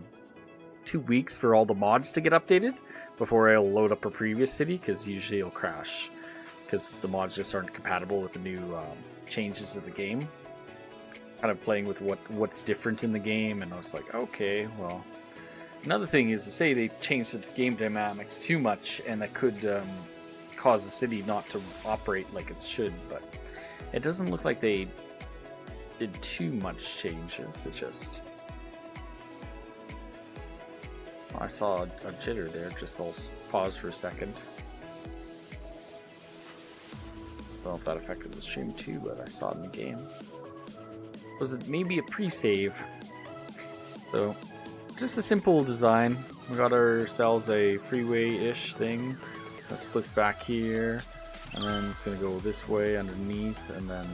2 weeks for all the mods to get updated before I'll load up a previous city because usually it'll crash. because the mods just aren't compatible with the new changes of the game. Kind of playing with what's different in the game, and I was like, okay, well. Another thing is to say they changed the game dynamics too much, and that could cause the city not to operate like it should, but it doesn't look like they did too much changes. It just... I saw a jitter there, just I'll pause for a second. I don't know if that affected the stream too, but I saw it in the game. Was it maybe a pre-save? So, just a simple design. We got ourselves a freeway-ish thing that splits back here, and then it's going to go this way underneath, and then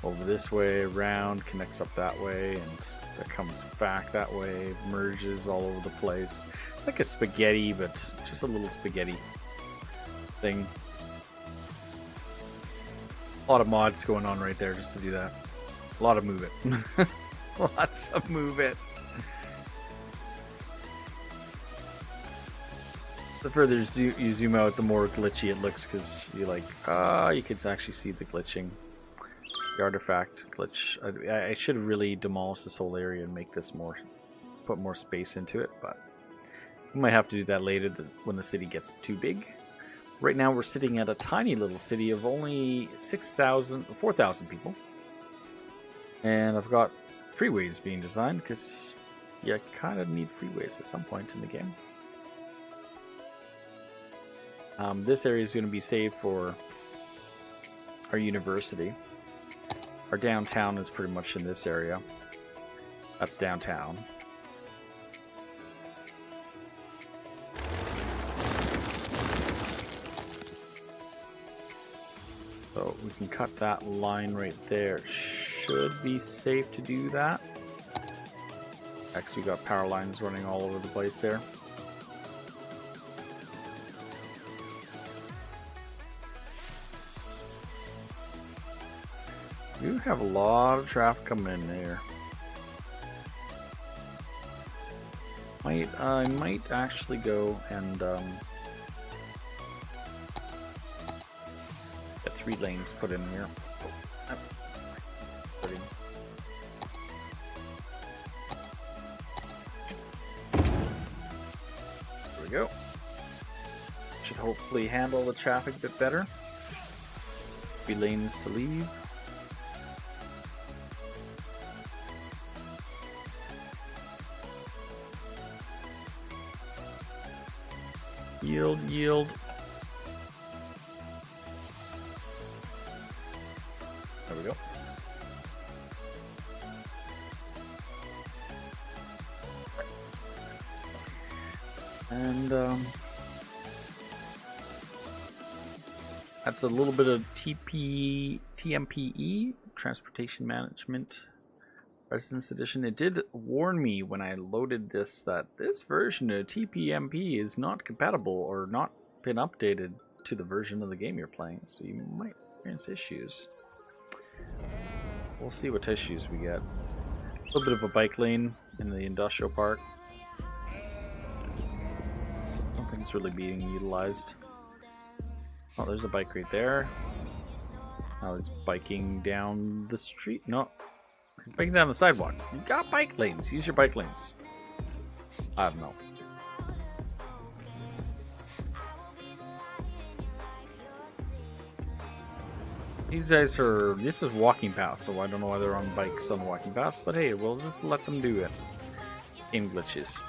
over this way, around, connects up that way, and that comes back that way, merges all over the place. It's like a spaghetti, but just a little spaghetti thing. A lot of mods going on right there just to do that. A lot of move it. Lots of move it. The further you zoom out, the more glitchy it looks, because you're like, you can actually see the glitching. The artifact glitch. I should have really demolished this whole area and make this more, put more space into it, but we might have to do that later when the city gets too big. Right now we're sitting at a tiny little city of only 4,000 people. And I've got freeways being designed, because you kind of need freeways at some point in the game. This area is going to be saved for our university. Our downtown is pretty much in this area. That's downtown. So we can cut that line right there. Should be safe to do that. Actually, we got power lines running all over the place there. You have a lot of traffic coming in there. I might actually go and get 3 lanes put in here. There we go. Should hopefully handle the traffic a bit better. 3 lanes to leave. Yield, yield. There we go. And that's a little bit of TMPE, Transportation Management Residence Edition. It did warn me when I loaded this that this version of TPMP is not compatible or not been updated to the version of the game you're playing, so you might experience issues. We'll see what issues we get. A little bit of a bike lane in the industrial park. I don't think it's really being utilized. Oh, there's a bike right there. Now it's biking down the street. No. Biking down the sidewalk. You got bike lanes. Use your bike lanes. I don't know. These guys are... This is walking paths, so I don't know why they're on bikes on walking paths, but hey, we'll just let them do it. Game glitches.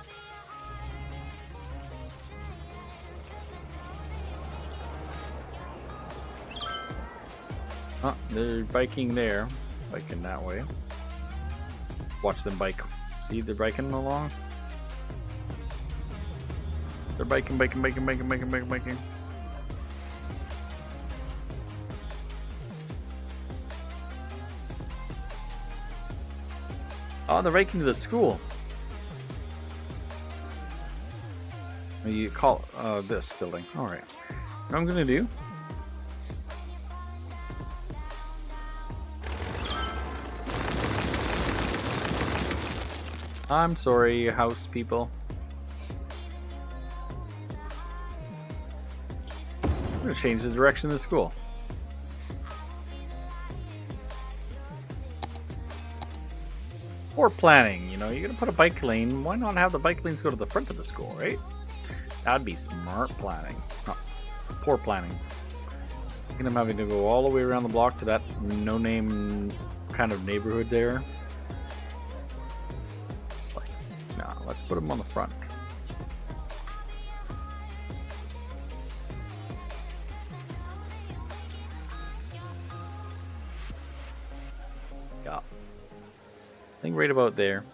Oh, they're biking there. Biking that way. Watch them bike. See, they're biking along. They're biking. Oh, they're biking to the school. You call this building. Alright. What I'm gonna do... I'm sorry, house people. I'm gonna change the direction of the school. Poor planning, you know, you're gonna put a bike lane, why not have the bike lanes go to the front of the school, right? That'd be smart planning. Oh, poor planning. Thinking I'm having to go all the way around the block to that no-name kind of neighborhood there. Like, nah, let's put them on the front. Yeah. I think right about there.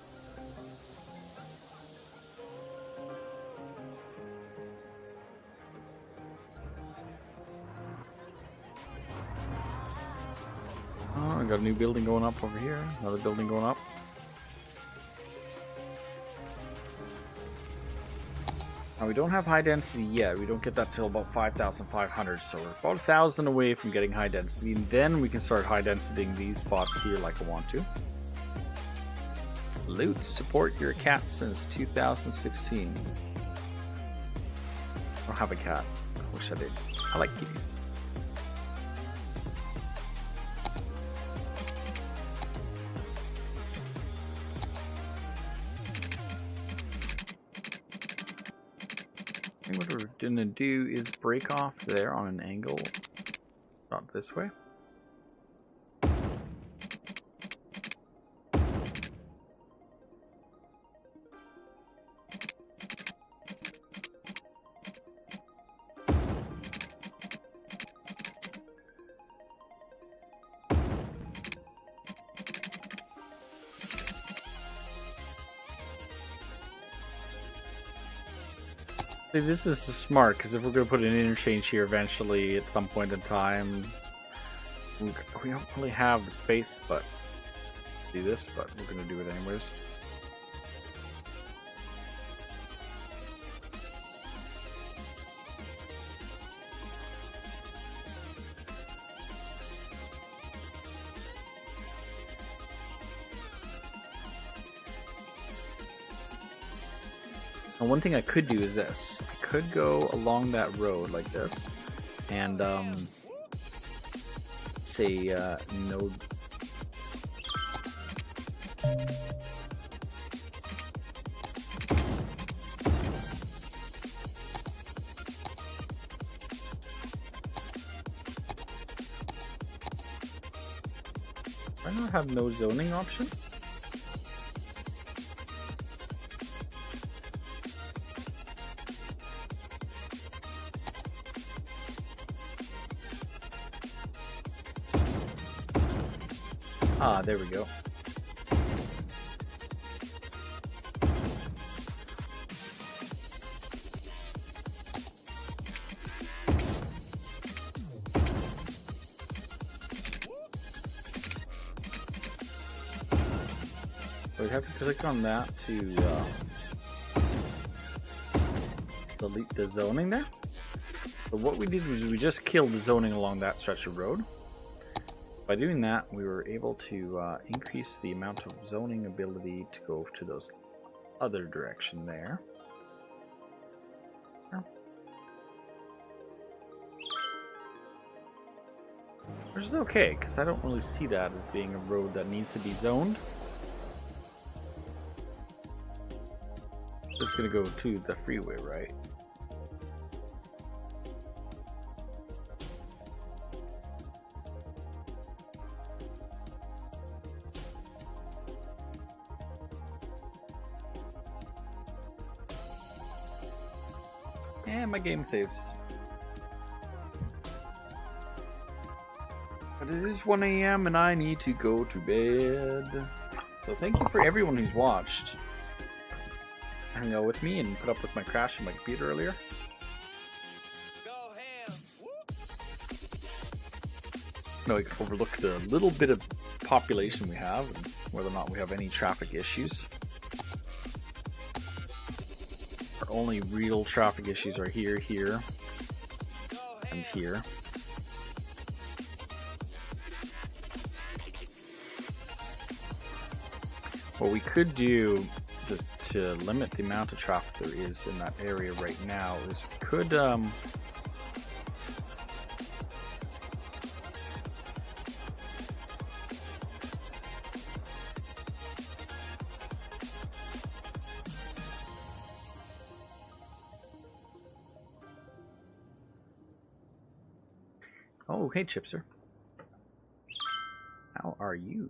Oh, I got a new building going up over here. Another building going up. Now we don't have high density yet. We don't get that till about 5,500. So we're about 1,000 away from getting high density. And then we can start high densitying these spots here like I want to. Loot, support your cat since 2016. I don't have a cat. I wish I did. I like kitties. I think what we're gonna do is break off there on an angle. Not this way. This is smart because if we're going to put an interchange here eventually at some point in time, we don't really have the space but do this, but we're going to do it anyways. And one thing I could do is this. I could go along that road like this and say no. Why not have no zoning option? Ah, there we go. So we have to click on that to delete the zoning there. So what we did was we just killed the zoning along that stretch of road. By doing that, we were able to increase the amount of zoning ability to go to those other direction there. Which is okay, because I don't really see that as being a road that needs to be zoned. It's going to go to the freeway, right? And my game saves. But it is 1 AM and I need to go to bed. So thank you for everyone who's watched. Hang out with me and put up with my crash on my computer earlier. No, we can overlook the little bit of population we have and whether or not we have any traffic issues. Our only real traffic issues are here, here, and here. What we could do to limit the amount of traffic there is in that area right now is we could Oh, hey, Chipser. How are you?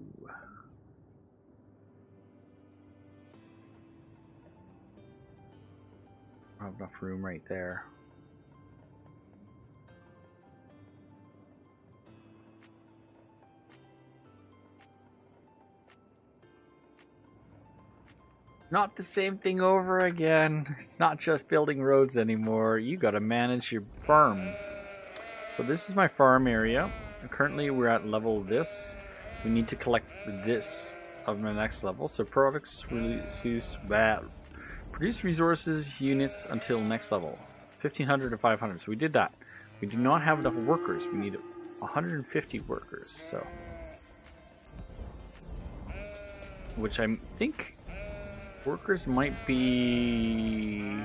I have enough room right there. Not the same thing over again. It's not just building roads anymore. You gotta manage your farm. So this is my farm area. Currently we're at level this. We need to collect this of the next level. So products produce resources units until next level. 1500 to 500. So we did that. We do not have enough workers. We need 150 workers. So, which I think workers might be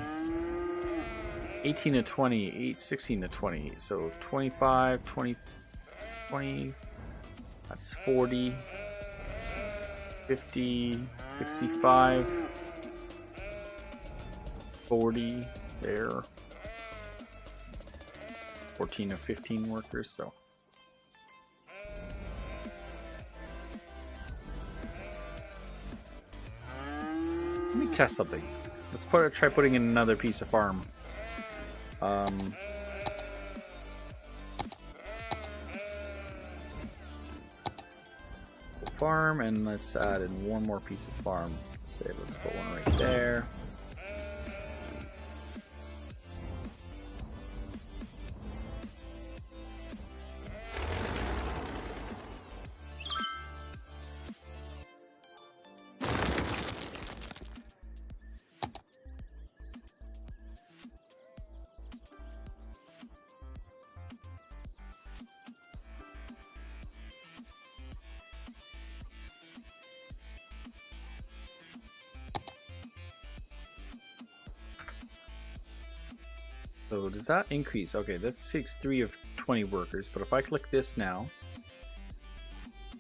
18 to 20, 16 to 20. So 25, 20, 20, that's 40, 50, 65, 40 there. 14 to 15 workers, so. Let me test something. Let's try putting in another piece of farm. Farm, and let's add in one more piece of farm. Say, let's put one right there. So does that increase? Okay, that takes 3 of 20 workers, but if I click this now,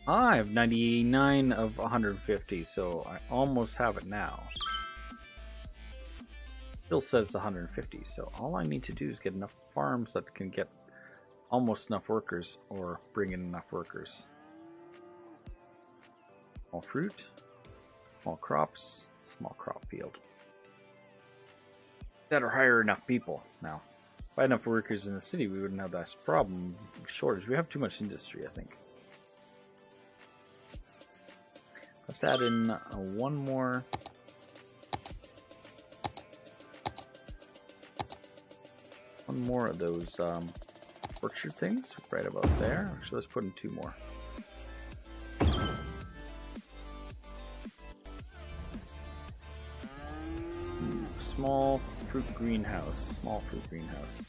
I have 99 of 150, so I almost have it now. Still says 150, so all I need to do is get enough farms that can get almost enough workers, or bring in enough workers. Small fruit, small crops, small crop field. That or hire enough people. Now, if I had enough workers in the city, we wouldn't have that problem of shortage. We have too much industry, I think. Let's add in one more. One more of those orchard things right about there. Actually, let's put in 2 more. Small fruit greenhouse. Small fruit greenhouse.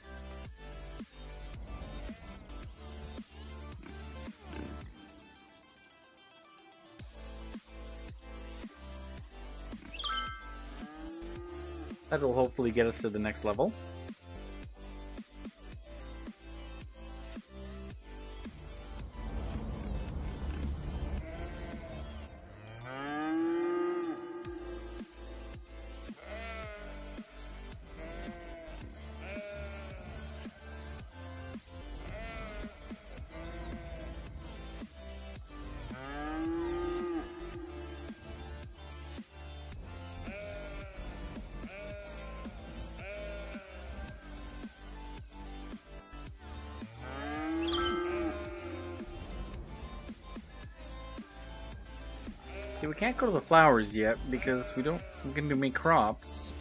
That will hopefully get us to the next level. See, we can't go to the flowers yet because we're going to make crops.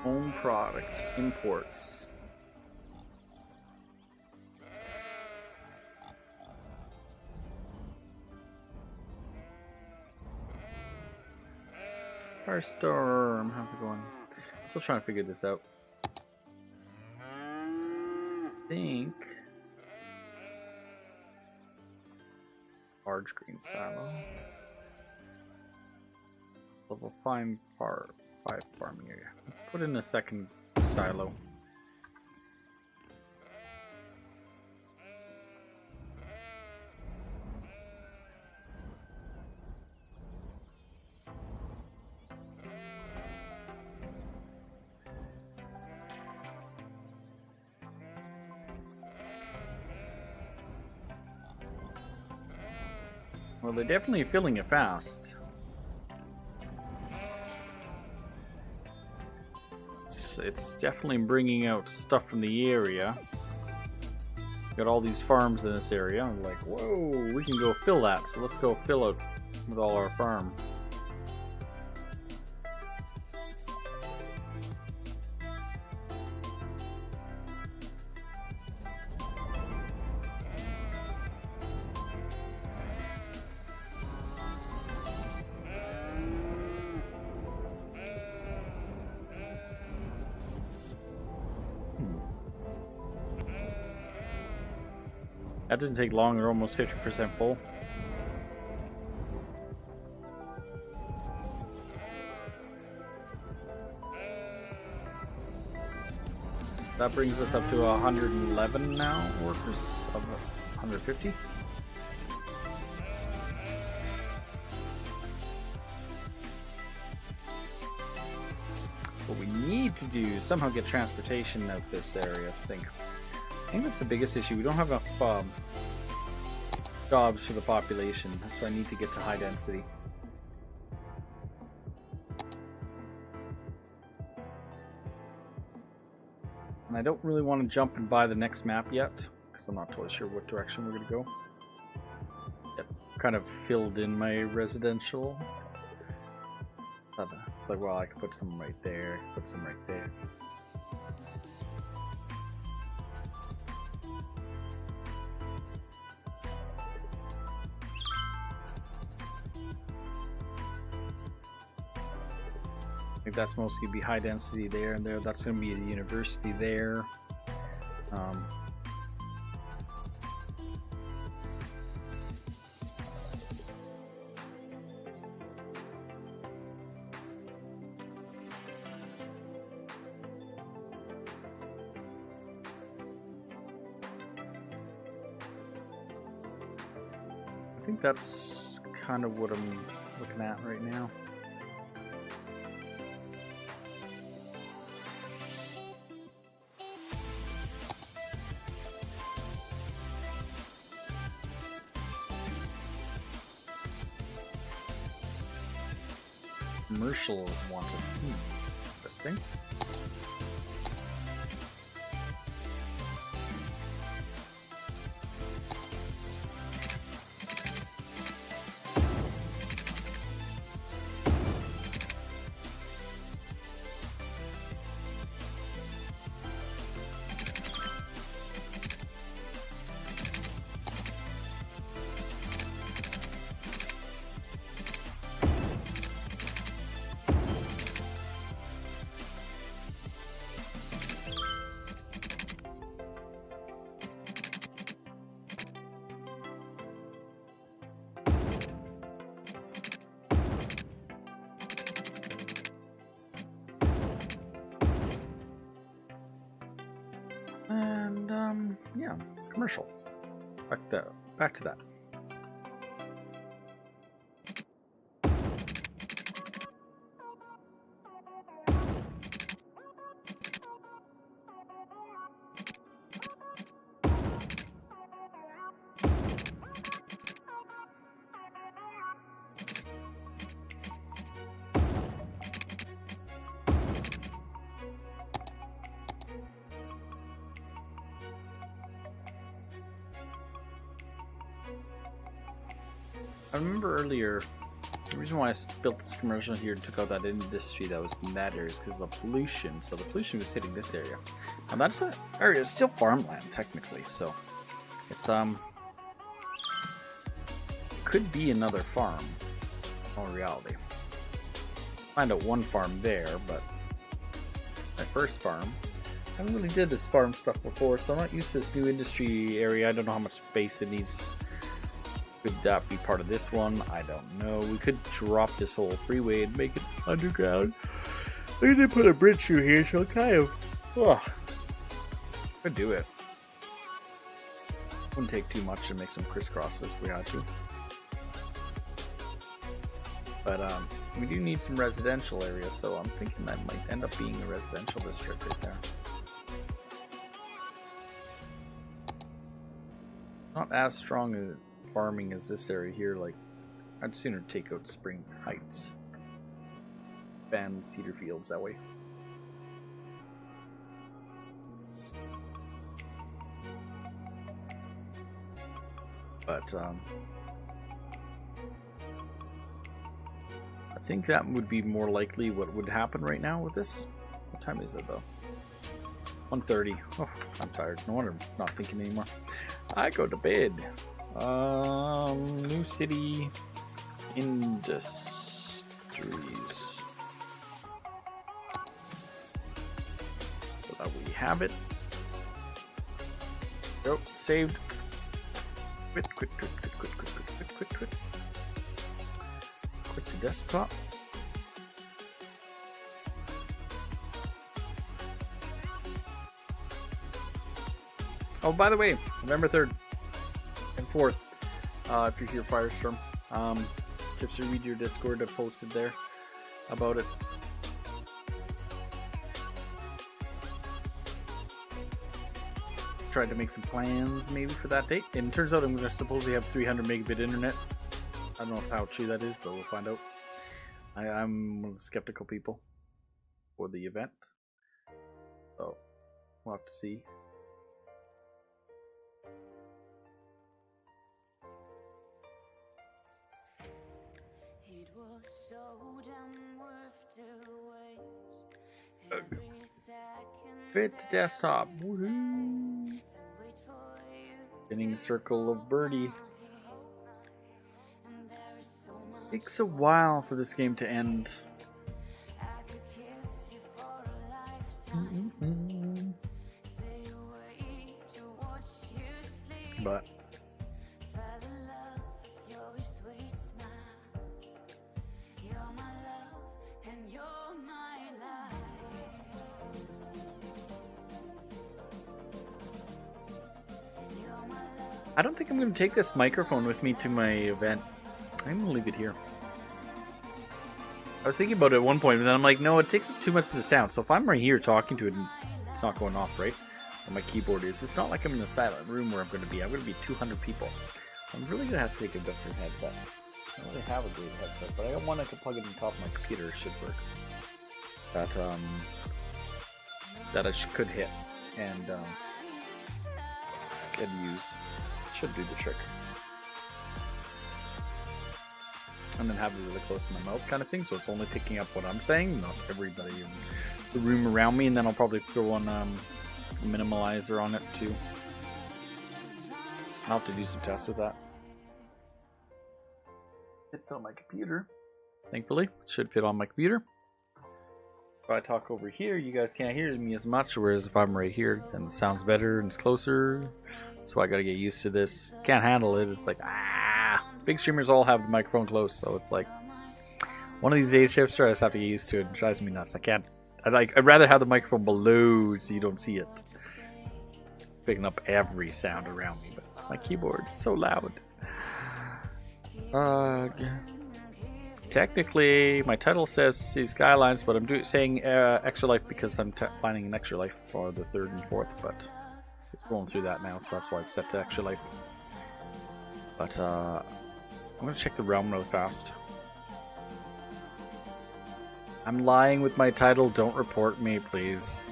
Home products, imports. Firestorm, how's it going? Still trying to figure this out. I think large green silo. Level 5 farming area. Let's put in a second silo. Well, they're definitely filling it fast. It's definitely bringing out stuff from the area. Got all these farms in this area. I'm like, whoa, we can go fill that. So let's go fill it with all our farm. That doesn't take long, they're almost 50% full. That brings us up to 111 now, workers of 150. What we need to do is somehow get transportation out this area, I think. I think that's the biggest issue. We don't have enough jobs for the population. That's why I need to get to high density. And I don't really want to jump and buy the next map yet, because I'm not totally sure what direction we're going to go. Yep, kind of filled in my residential. It's like, well, I could put some right there, put some right there. I think that's mostly be high density there and there. That's going to be the university there. I think that's kind of what I'm looking at right now. Commercial is wanted. Interesting. And yeah, commercial. Back to that. I remember earlier, the reason why I built this commercial here and took out that industry that was in that area is because of the pollution. So the pollution was hitting this area. And that's an area, it's still farmland technically, so it's could be another farm in all reality. Find out one farm there, but my first farm. I haven't really did this farm stuff before, so I'm not used to this new industry area. I don't know how much space it needs. Could that be part of this one? I don't know. We could drop this whole freeway and make it underground. We did put a bridge through here, so kind of, could do it. Wouldn't take too much to make some crisscrosses if we had to. But we do need some residential areas, so I'm thinking that might end up being a residential district right there. Not as strong a farming as this area here, like I'd sooner take out Spring Heights. Ban Cedar Fields that way. But I think that would be more likely what would happen right now with this. What time is it though? 1:30. Oh, I'm tired. No wonder I'm not thinking anymore. I go to bed. New City Industries. So that we have it. Go, saved. Quit to desktop. Oh, by the way, November 3rd and 4th, if you're here, Firestorm, just to read your Discord, I posted there about it. Tried to make some plans maybe for that date, and it turns out I'm going to supposedly have 300 megabit internet. I don't know how true that is, but we'll find out. I'm one of the skeptical people for the event, so we'll have to see. Fit to desktop. Woohoo! Spinning circle of birdie. Takes a while for this game to end. But I don't think I'm going to take this microphone with me to my event. I'm going to leave it here. I was thinking about it at one point, but then I'm like, no, it takes up too much of the sound. So if I'm right here talking to it and it's not going off, right? And my keyboard is. It's not like I'm in a silent room where I'm going to be. I'm going to be 200 people. I'm really going to have to take a different headset. I don't really have a great headset, but I got one I can plug it on top of my computer. It should work. That I could hit and use. Should do the trick. And then have it really close to my mouth kind of thing, so it's only picking up what I'm saying, not everybody in the room around me. And then I'll probably throw on a minimalizer on it too. I'll have to do some tests with that. It's on my computer. Thankfully, it should fit on my computer. If I talk over here, you guys can't hear me as much, whereas if I'm right here, then it sounds better and it's closer. So I gotta get used to this. Can't handle it. It's like, big streamers all have the microphone close, so it's like one of these days, Chipster, I just have to get used to it. It drives me nuts. I can't. I'd rather have the microphone below so you don't see it picking up every sound around me. But my keyboard is so loud. Technically, my title says see Skylines, but I'm saying Extra Life because I'm planning an Extra Life for the 3rd and 4th, but it's rolling through that now, so that's why it's set to Extra Life. But I'm going to check the realm really fast. I'm lying with my title, don't report me, please.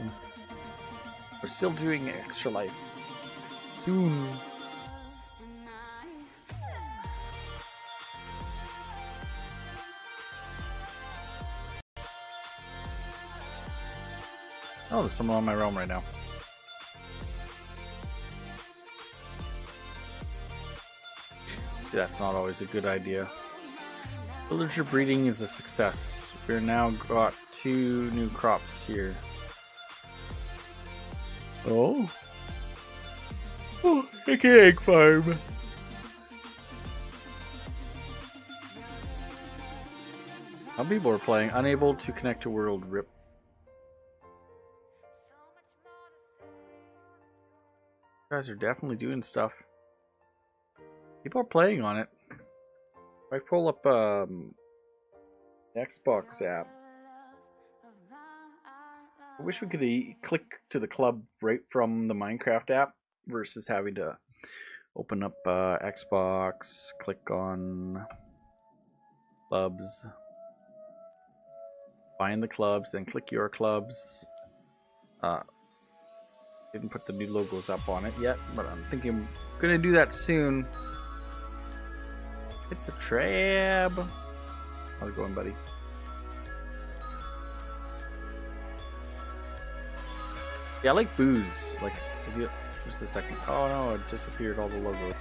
We're still doing Extra Life. Soon. Oh, there's someone on my realm right now. See, that's not always a good idea. Villager breeding is a success. We're now got 2 new crops here. Oh? Oh, like an egg farm. Some people are playing. Unable to connect to world. RIP. You guys are definitely doing stuff. People are playing on it. If I pull up Xbox app, I wish we could click to the club right from the Minecraft app versus having to open up Xbox, click on Clubs. Find the clubs, then click your clubs. Didn't put the new logos up on it yet, but I'm thinking I'm gonna do that soon. It's a trap. How's it going, buddy? Yeah, I like booze. Like, just a second. Oh no, it disappeared all the logos.